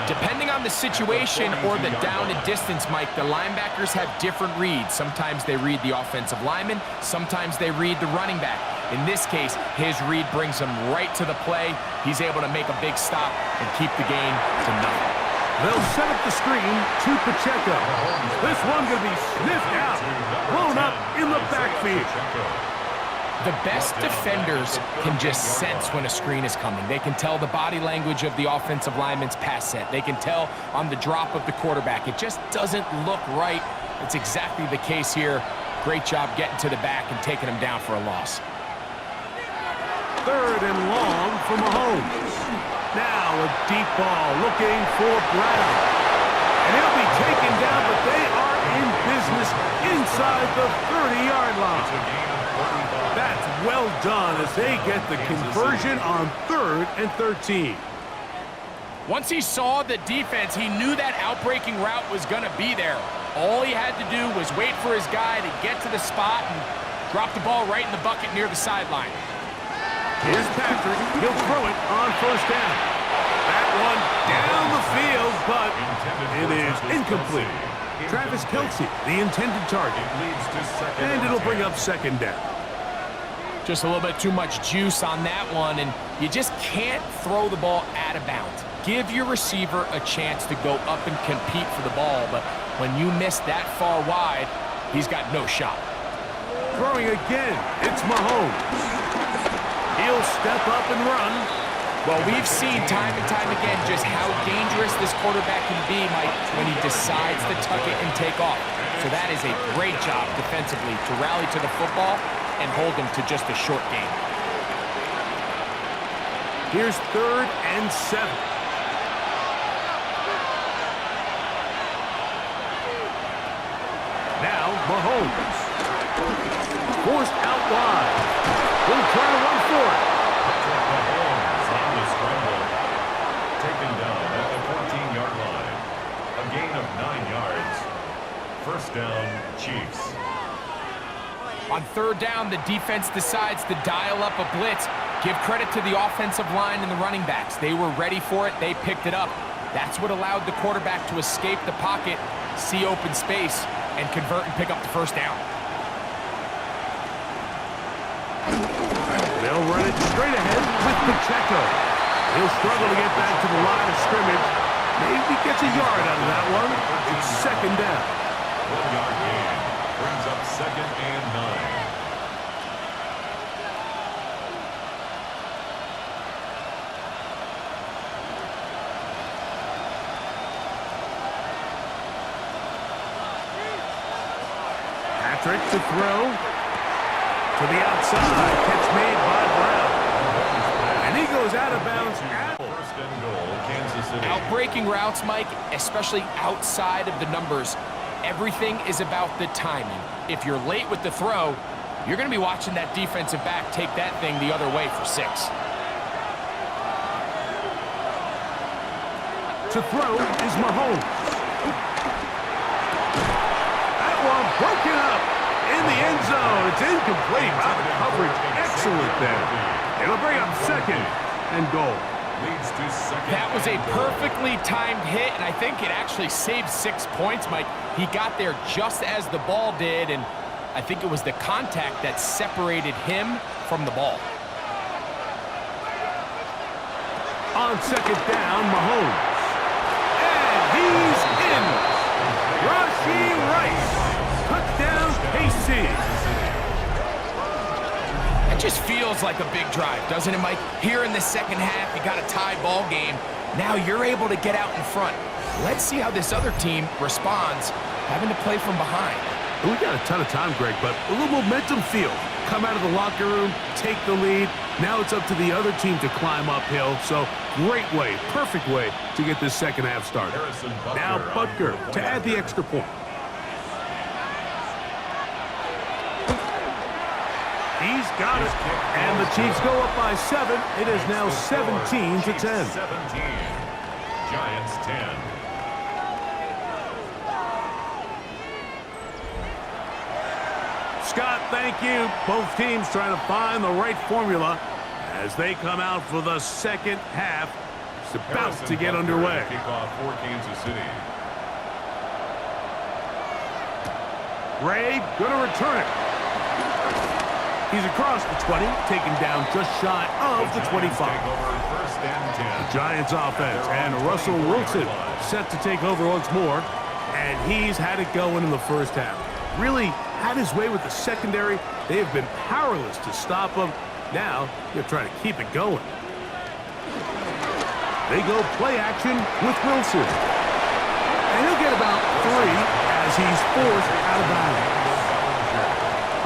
Depending on the situation or the down and distance, Mike, the linebackers have different reads. Sometimes they read the offensive lineman, sometimes they read the running back. In this case, his read brings him right to the play. He's able to make a big stop and keep the gain to nothing. They'll set up the screen to Pacheco. This one going to be sniffed out, blown up in the backfield. The best defenders can just sense when a screen is coming. They can tell the body language of the offensive lineman's pass set. They can tell on the drop of the quarterback. It just doesn't look right. It's exactly the case here. Great job getting to the back and taking him down for a loss. Third and long for Mahomes. Now a deep ball looking for Brown. And he'll be taken down, but they are in business inside the 30-yard line. That's well done as they get the conversion on 3rd and 13. Once he saw the defense, he knew that outbreaking route was going to be there. All he had to do was wait for his guy to get to the spot and drop the ball right in the bucket near the sideline. Here's Patrick. He'll throw it on first down. That one down the field, but it is incomplete. Travis Kelce, the intended target. And it'll bring up second down. Just a little bit too much juice on that one, and you just can't throw the ball out of bounds. Give your receiver a chance to go up and compete for the ball, but when you miss that far wide, he's got no shot. Throwing again, it's Mahomes. He'll step up and run. Well, we've seen time and time again just how dangerous this quarterback can be, Mike, when he decides to tuck it and take off. So that is a great job defensively to rally to the football and hold him to just a short gain. Here's 3rd and 7. Now Mahomes. wide. We'll try to run for it. Mahomes on the scramble. Taken down at the 14-yard line. A gain of 9 yards. First down, Chiefs. On third down, the defense decides to dial up a blitz. Give credit to the offensive line and the running backs. They were ready for it. They picked it up. That's what allowed the quarterback to escape the pocket, see open space, and convert and pick up the first down. They'll run it straight ahead with Pacheco. He'll struggle to get back to the line of scrimmage. Maybe gets a yard out of that one. It's second down. 1-yard gain. Brings up second and 9. Patrick to throw. To the outside. Catch made by Brown. And he goes out of bounds. First and goal, Kansas City. Outbreaking routes, Mike, especially outside of the numbers, everything is about the timing. If you're late with the throw, you're going to be watching that defensive back take that thing the other way for 6. To throw is Mahomes. That one broken up in the end zone. It's incomplete. Wow, the coverage excellent there. It'll bring up second and goal. Leads to second. That was a perfectly timed hit, and I think it actually saved 6 points, Mike. He got there just as the ball did, and I think it was the contact that separated him from the ball. On second down, Mahomes. And he's in. Rashee Rice. Touchdown, KC. It just feels like a big drive, doesn't it, Mike? Here in the second half, you got a tie ball game. Now you're able to get out in front. Let's see how this other team responds, having to play from behind. We got a ton of time, Greg, but a little momentum feel. Come out of the locker room, take the lead. Now it's up to the other team to climb uphill. So great way, perfect way to get this second half started. Now Butker to add the extra point. He's got it. And the Chiefs go up by 7. It is now 17 to 10. 17. Giants 10. Scott, thank you. Both teams trying to find the right formula as they come out for the second half. It's about to get underway. Kickoff for Kansas City. Ray going to return it. He's across the 20, taken down just shy of the 25. First and 10. The Giants offense and Russell Wilson set to take over once more. And he's had it going in the first half. Really had his way with the secondary. They have been powerless to stop him. Now, they're trying to keep it going. They go play action with Wilson. And he'll get about 3 as he's forced out of bounds.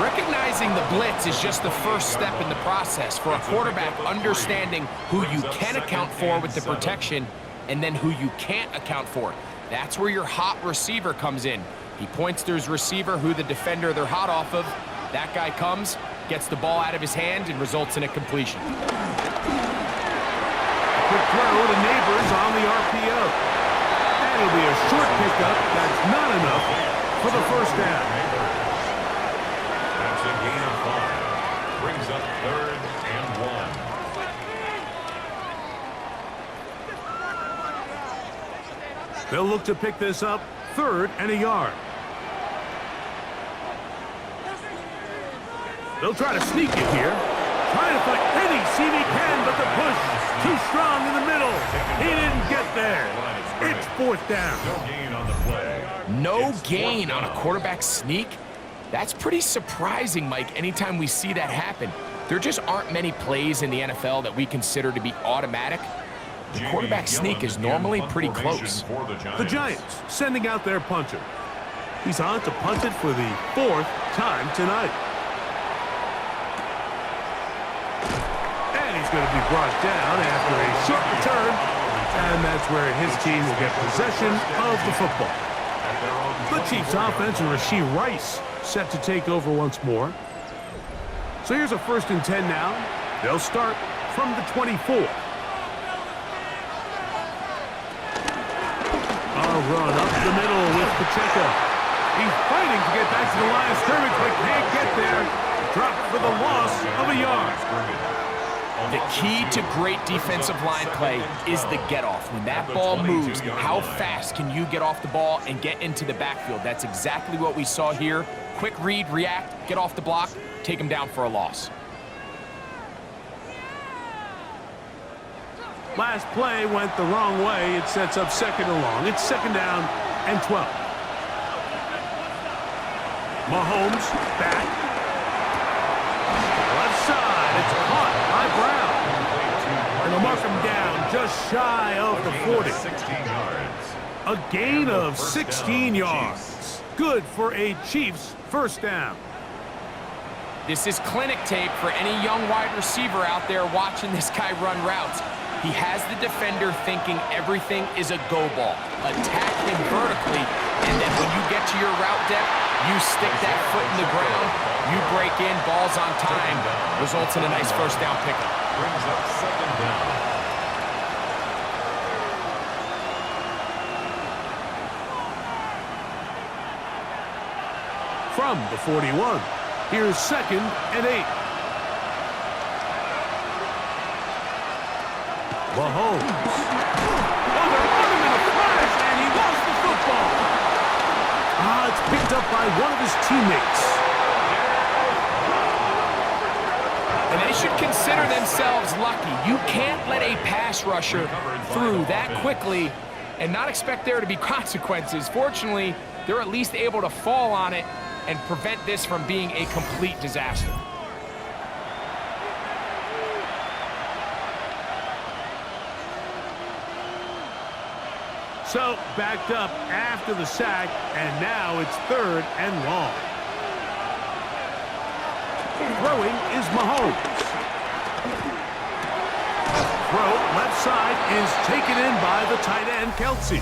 Recognizing the blitz is just the first step in the process for a quarterback understanding who you can account for with the protection and then who you can't account for. That's where your hot receiver comes in. He points to his receiver who the defender they're hot off of. That guy comes, gets the ball out of his hand, and results in a completion. A quick throw to Neighbors on the RPO. That'll be a short pickup. That's not enough for the first down. That's a gain of 5. Brings up third and 1. They'll look to pick this up, 3rd and a yard. They'll try to sneak it here. Trying to find any seam he can, but the push too strong in the middle. He didn't get there. It's 4th down. No gain on the play. No gain on a quarterback sneak? That's pretty surprising, Mike, anytime we see that happen. There just aren't many plays in the NFL that we consider to be automatic. The quarterback sneak is normally pretty close. The Giants sending out their punter. He's on to punt it for the 4th time tonight. And he's going to be brought down after a short return. And that's where his team will get possession of the football. The Chiefs offense and Rashee Rice set to take over once more. So here's a 1st and 10 now. They'll start from the 24. A run up the middle with Pacheco. He's fighting to get back to the line of scrimmage, but can't get there. Dropped for the loss of a yard. The key to great defensive line play is the get-off. When that ball moves, how fast can you get off the ball and get into the backfield? That's exactly what we saw here. Quick read, react, get off the block, take him down for a loss. Last play went the wrong way. It sets up 2nd and long. It's 2nd down and 12. Mahomes back. Left side. It's caught by Brown. And they'll mark him down just shy of the 40. 16 yards. A gain of 16 yards. Good for a Chiefs 1st down. This is clinic tape for any young wide receiver out there watching this guy run routes. He has the defender thinking everything is a go ball. Attack him vertically, and then when you get to your route depth, you stick that foot in the ground, you break in, ball's on time, results in a nice 1st down pickup. Brings up 2nd down. From the 41, here's 2nd and 8. Mahomes. Oh, they're on him in a flash, and he lost the football. It's picked up by one of his teammates. And they should consider themselves lucky. You can't let a pass rusher through that quickly and not expect there to be consequences. Fortunately, they're at least able to fall on it and prevent this from being a complete disaster. So, backed up after the sack, and now it's 3rd and long. Throwing is Mahomes. Throw, left side, is taken in by the tight end, Kelsey.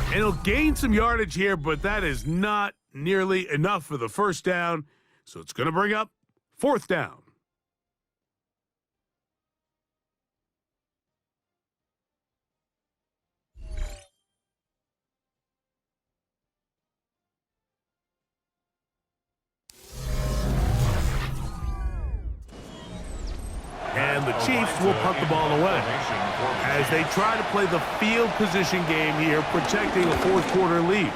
And he'll gain some yardage here, but that is not nearly enough for the 1st down, so it's going to bring up 4th down. And the Chiefs will punt the ball away as they try to play the field position game here, protecting a 4th quarter lead.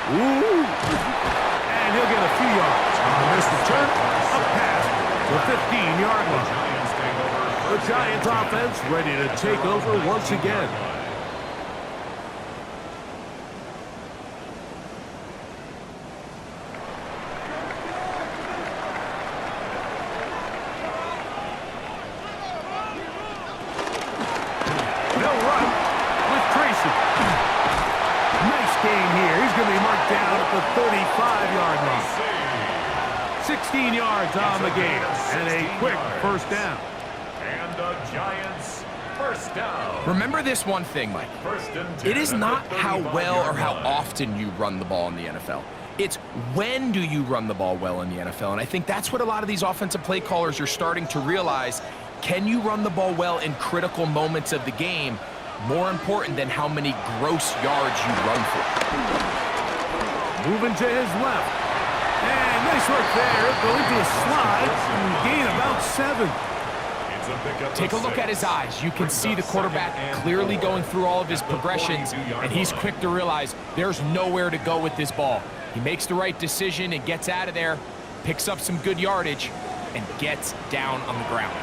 Ooh. And he'll get a few yards on this return, a pass to the 15-yard line. The Giants offense ready to take over once again. The 35-yard line. 16 yards on the game, and a quick 1st down. And the Giants 1st down. Remember this one thing, Mike. 1st and 10 it is not how well or how line. often you run the ball in the NFL. It's when do you run the ball well in the NFL, and I think that's what a lot of these offensive play callers are starting to realize. Can you run the ball well in critical moments of the game? More important than how many gross yards you run for. Moving to his left. And nice work there. Going to a slide and gain about 7. Take a look at his eyes. You can see the quarterback clearly going through all of his progressions, and he's quick to realize there's nowhere to go with this ball. He makes the right decision and gets out of there, picks up some good yardage, and gets down on the ground.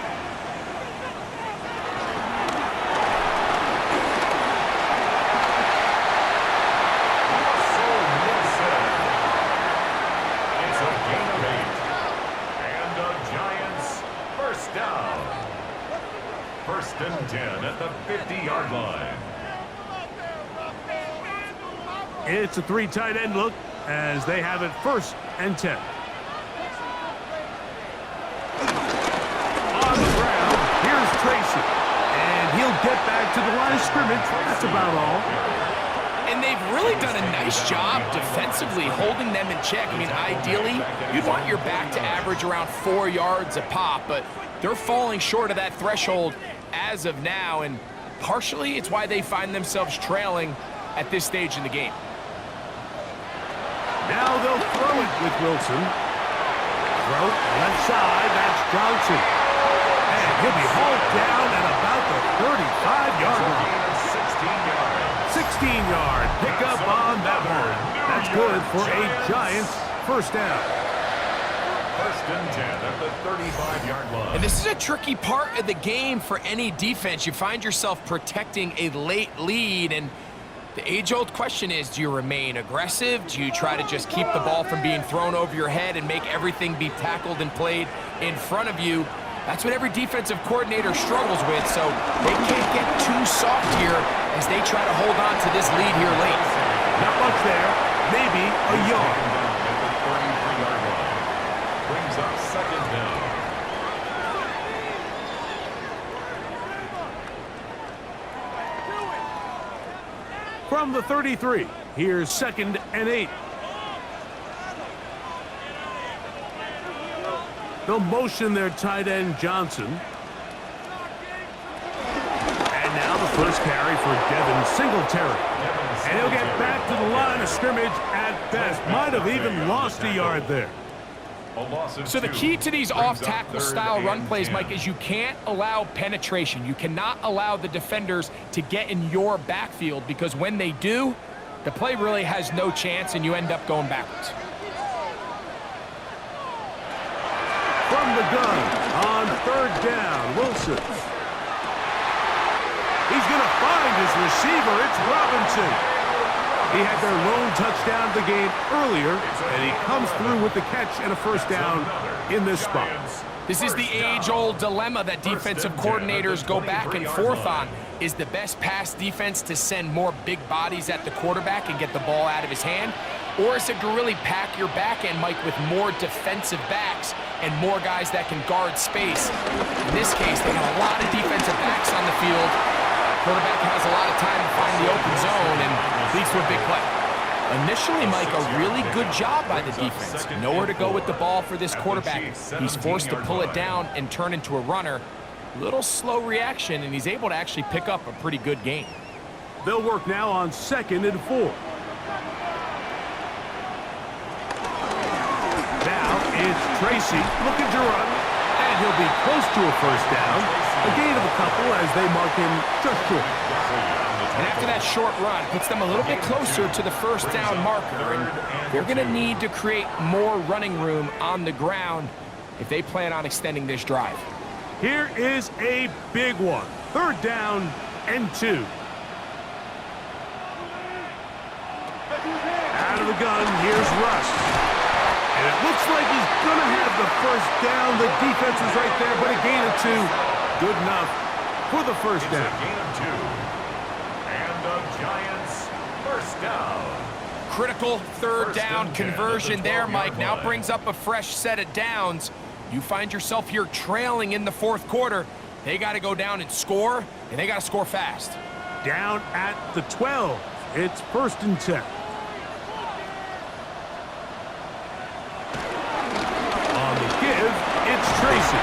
And 10 at the 50-yard line. It's a 3 tight end look as they have it 1st and 10. On the ground, here's Tracy. And he'll get back to the line of scrimmage. That's about all. And they've really done a nice job defensively holding them in check. I mean, ideally, you'd want your back to average around 4 yards a pop, but they're falling short of that threshold as of now, and partially it's why they find themselves trailing at this stage in the game. Now they'll throw it with Wilson. Throw left side, that's Johnson. And he'll be hauled down at about the 35-yard line. 16-yard pickup on that one. That's good for a Giants first down. First and 10 at the 35-yard line. And this is a tricky part of the game for any defense. You find yourself protecting a late lead, and the age-old question is, do you remain aggressive? Do you try to just keep the ball from being thrown over your head and make everything be tackled and played in front of you? That's what every defensive coordinator struggles with, so they can't get too soft here as they try to hold on to this lead here late. Not much there, maybe a yard. At the 33-yard line. Brings up second down. From the 33, here's 2nd and 8. They'll motion their tight end, Johnson. And now the first carry for Devin Singletary. And he'll get back to the line of scrimmage at best. Might have even lost a yard there. So the key to these off-tackle style run plays, Mike, is you can't allow penetration. You cannot allow the defenders to get in your backfield, because when they do, the play really has no chance and you end up going backwards. From the gun on 3rd down, Wilson. He's going to find his receiver. It's Robinson. He had their lone touchdown of the game earlier, and he comes through with the catch and a first down in this spot. This is the age-old dilemma that defensive coordinators go back and forth on. Is the best pass defense to send more big bodies at the quarterback and get the ball out of his hand? Or is it to really pack your back end, Mike, with more defensive backs and more guys that can guard space? In this case, they got a lot of defensive backs on the field. Quarterback has a lot of time to find the open zone and leads to a big play. Initially, Mike, a really good job by the defense. Nowhere to go with the ball for this quarterback. He's forced to pull it down and turn into a runner. Little slow reaction, and he's able to actually pick up a pretty good gain. They'll work now on 2nd and 4. Now it's Tracy looking to run, and he'll be close to a first down. A gain of a couple as they mark him just short. And after that short run, puts them a little bit closer to the first down marker, and they're going to need to create more running room on the ground if they plan on extending this drive. Here is a big one. 3rd down and 2. Out of the gun, here's Russ. And it looks like he's going to have the first down. The defense is right there, but a gain of 2. Good enough for the first down. A gain of 2. And the Giants first down. Critical 3rd down conversion there, Mike. Now brings up a fresh set of downs. You find yourself here trailing in the 4th quarter. They got to go down and score, and they got to score fast. Down at the 12. It's 1st and 10. On the give, it's Tracy.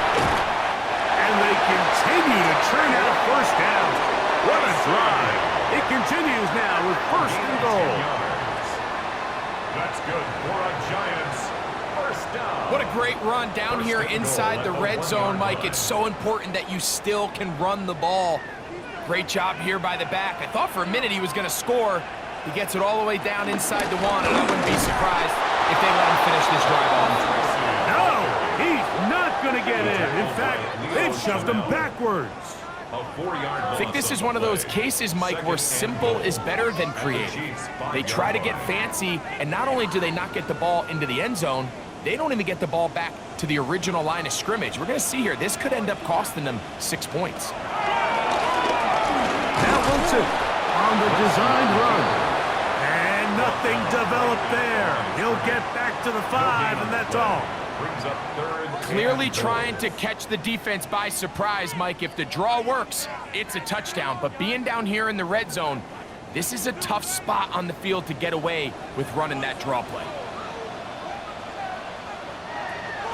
And they continue to churn out first down. What a drive. It continues now with 1st and goal. That's good for a Giants first down. What a great run down here inside the red zone, Mike. It's so important that you still can run the ball. Great job here by the back. I thought for a minute he was going to score. He gets it all the way down inside the 1, and I wouldn't be surprised if they let him finish this drive off. No, he's not going to get in. In fact, they've shoved him backwards. I think this is one of those cases, Mike, where simple is better than creative. They try to get fancy, and not only do they not get the ball into the end zone, they don't even get the ball back to the original line of scrimmage. We're going to see here, this could end up costing them 6 points. Now Wilson on the designed run. And nothing developed there. He'll get back to the 5, and that's all. Brings up 3rd. Clearly trying to catch the defense by surprise, Mike. If the draw works, it's a touchdown. But being down here in the red zone, This is a tough spot on the field to get away with running that draw play.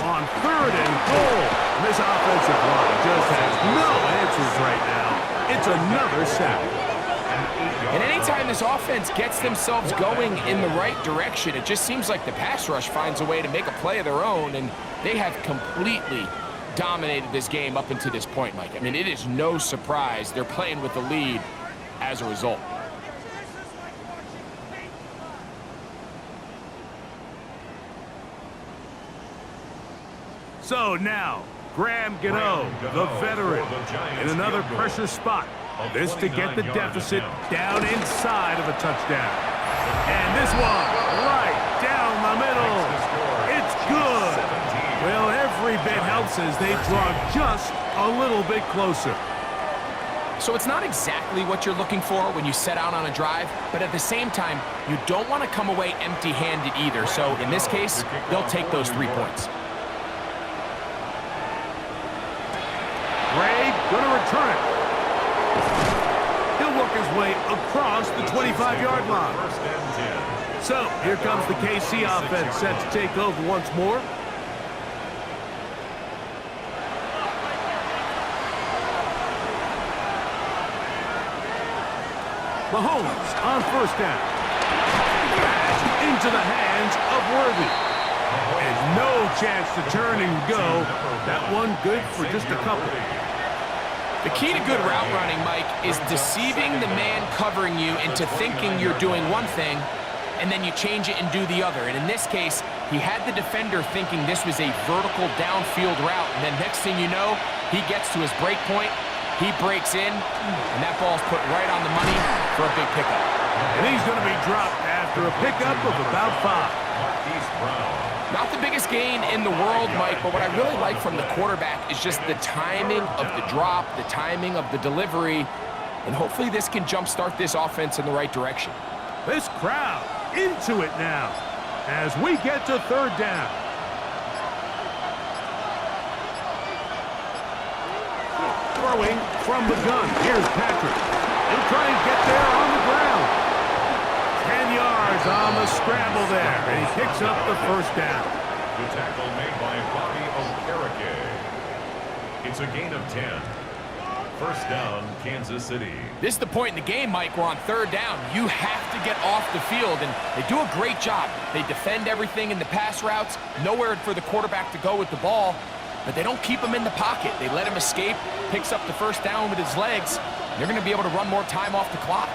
On 3rd and goal. This offensive line just has no answers right now. It's another sack. And anytime this offense gets themselves going in the right direction, it just seems like the pass rush finds a way to make a play of their own, and they have completely dominated this game up until this point, Mike. I mean, it is no surprise they're playing with the lead as a result. So now, Graham Gano, the veteran, in another pressure spot. This to get the deficit down inside of a touchdown. And this one, right down the middle. It's good. Well, every bit helps as they draw just a little bit closer. So it's not exactly what you're looking for when you set out on a drive, but at the same time, you don't want to come away empty-handed either. So in this case, they'll take those 3 points. Gray gonna return it. He'll work his way across the 25-yard line. So here comes the KC offense set to take over once more. Mahomes on 1st down. Pass into the hands of Worthy. And no chance to turn and go. That one good for just a couple. The key to good route running, Mike, is deceiving the man covering you into thinking you're doing one thing, and then you change it and do the other. And in this case, he had the defender thinking this was a vertical downfield route, and then next thing you know, he gets to his break point, he breaks in, and that ball's put right on the money for a big pickup. And he's going to be dropped after a pickup of about 5. Not the biggest gain in the world, Mike, but what I really like from the quarterback is just the timing of the drop, the timing of the delivery, and hopefully this can jumpstart this offense in the right direction. This crowd into it now as we get to 3rd down. Throwing from the gun. Here's Patrick. He'll try and get there on the ground. 10 yards on the scramble there, and he picks up the 1st down. The tackle made by Bobby Okereke. It's a gain of 10. 1st down, Kansas City. This is the point in the game, Mike. We're on 3rd down. You have to get off the field, and they do a great job. They defend everything in the pass routes, nowhere for the quarterback to go with the ball, but they don't keep him in the pocket. They let him escape, picks up the 1st down with his legs. They're going to be able to run more time off the clock.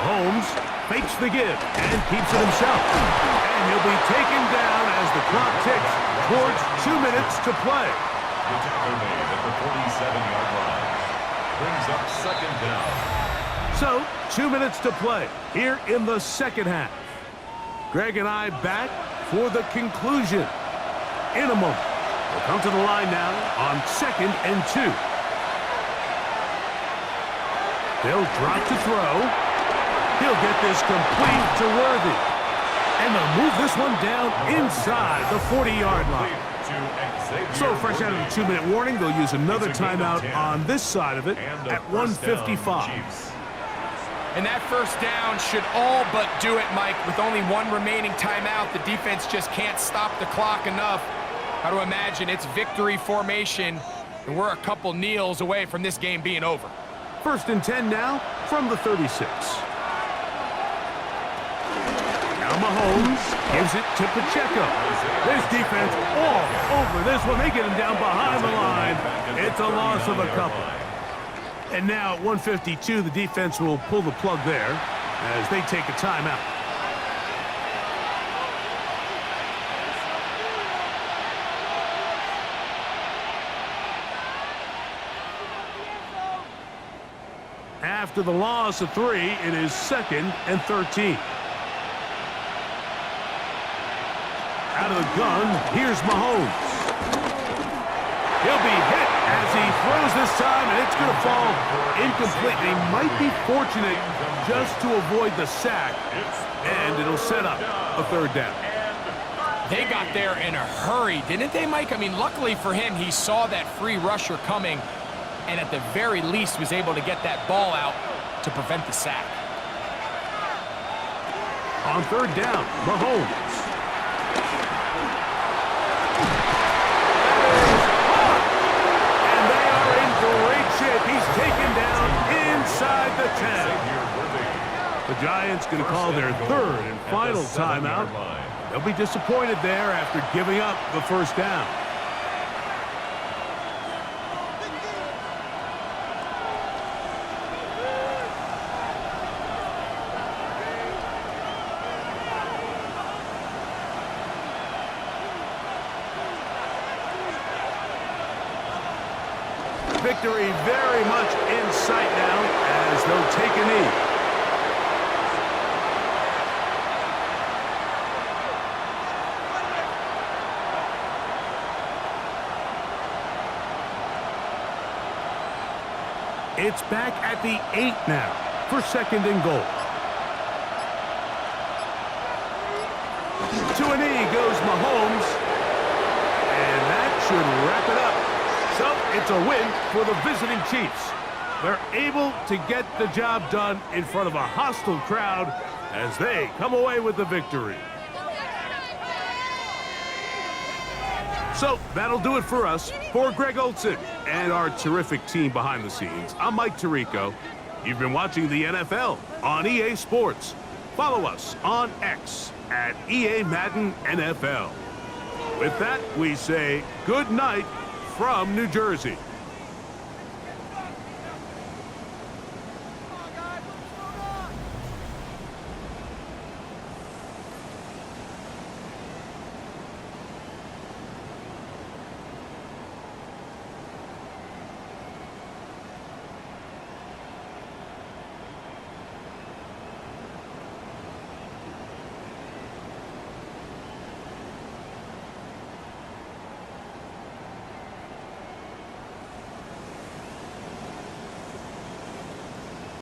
Holmes fakes the give and keeps it himself. And he'll be taken down as the clock ticks towards 2 minutes to play. The tackle made at the 47-yard line. Brings up 2nd down. So, 2 minutes to play here in the 2nd half. Greg and I back for the conclusion in a moment. We'll come to the line now on 2nd and 2. They'll drop to throw. He'll get this complete to Worthy. And they'll move this one down inside the 40-yard line. So fresh out of the 2-minute warning, they'll use another timeout on this side of it at 1:55. And that 1st down should all but do it, Mike. With only one remaining timeout, the defense just can't stop the clock enough. How to imagine it's victory formation, and we're a couple kneels away from this game being over. 1st and 10 now from the 36. Now Mahomes gives it to Pacheco. This defense all over this one. They get him down behind the line. It's a loss of a couple. And now at 1:52, the defense will pull the plug there as they take a timeout. After the loss of 3, it is 2nd and 13. Out of the gun, here's Mahomes. He'll be hit as he throws this time, and it's going to fall incomplete. They might be fortunate just to avoid the sack, and it'll set up a 3rd down. They got there in a hurry, didn't they, Mike? I mean, luckily for him, he saw that free rusher coming. and at the very least was able to get that ball out to prevent the sack. On third down, Mahomes. And they are in great shape. He's taken down inside the 10. The Giants going to call their third and final timeout. They'll be disappointed there after giving up the first down. Victory very much in sight now as they'll take a knee. It's back at the 8 now for second and goal. To a knee goes Mahomes, and that should wrap it up. So it's a win for the visiting Chiefs. They're able to get the job done in front of a hostile crowd as they come away with the victory. So that'll do it for us. For Greg Olson and our terrific team behind the scenes, I'm Mike Tirico. You've been watching the NFL on EA Sports. Follow us on X at EA Madden NFL. With that, we say good night from New Jersey.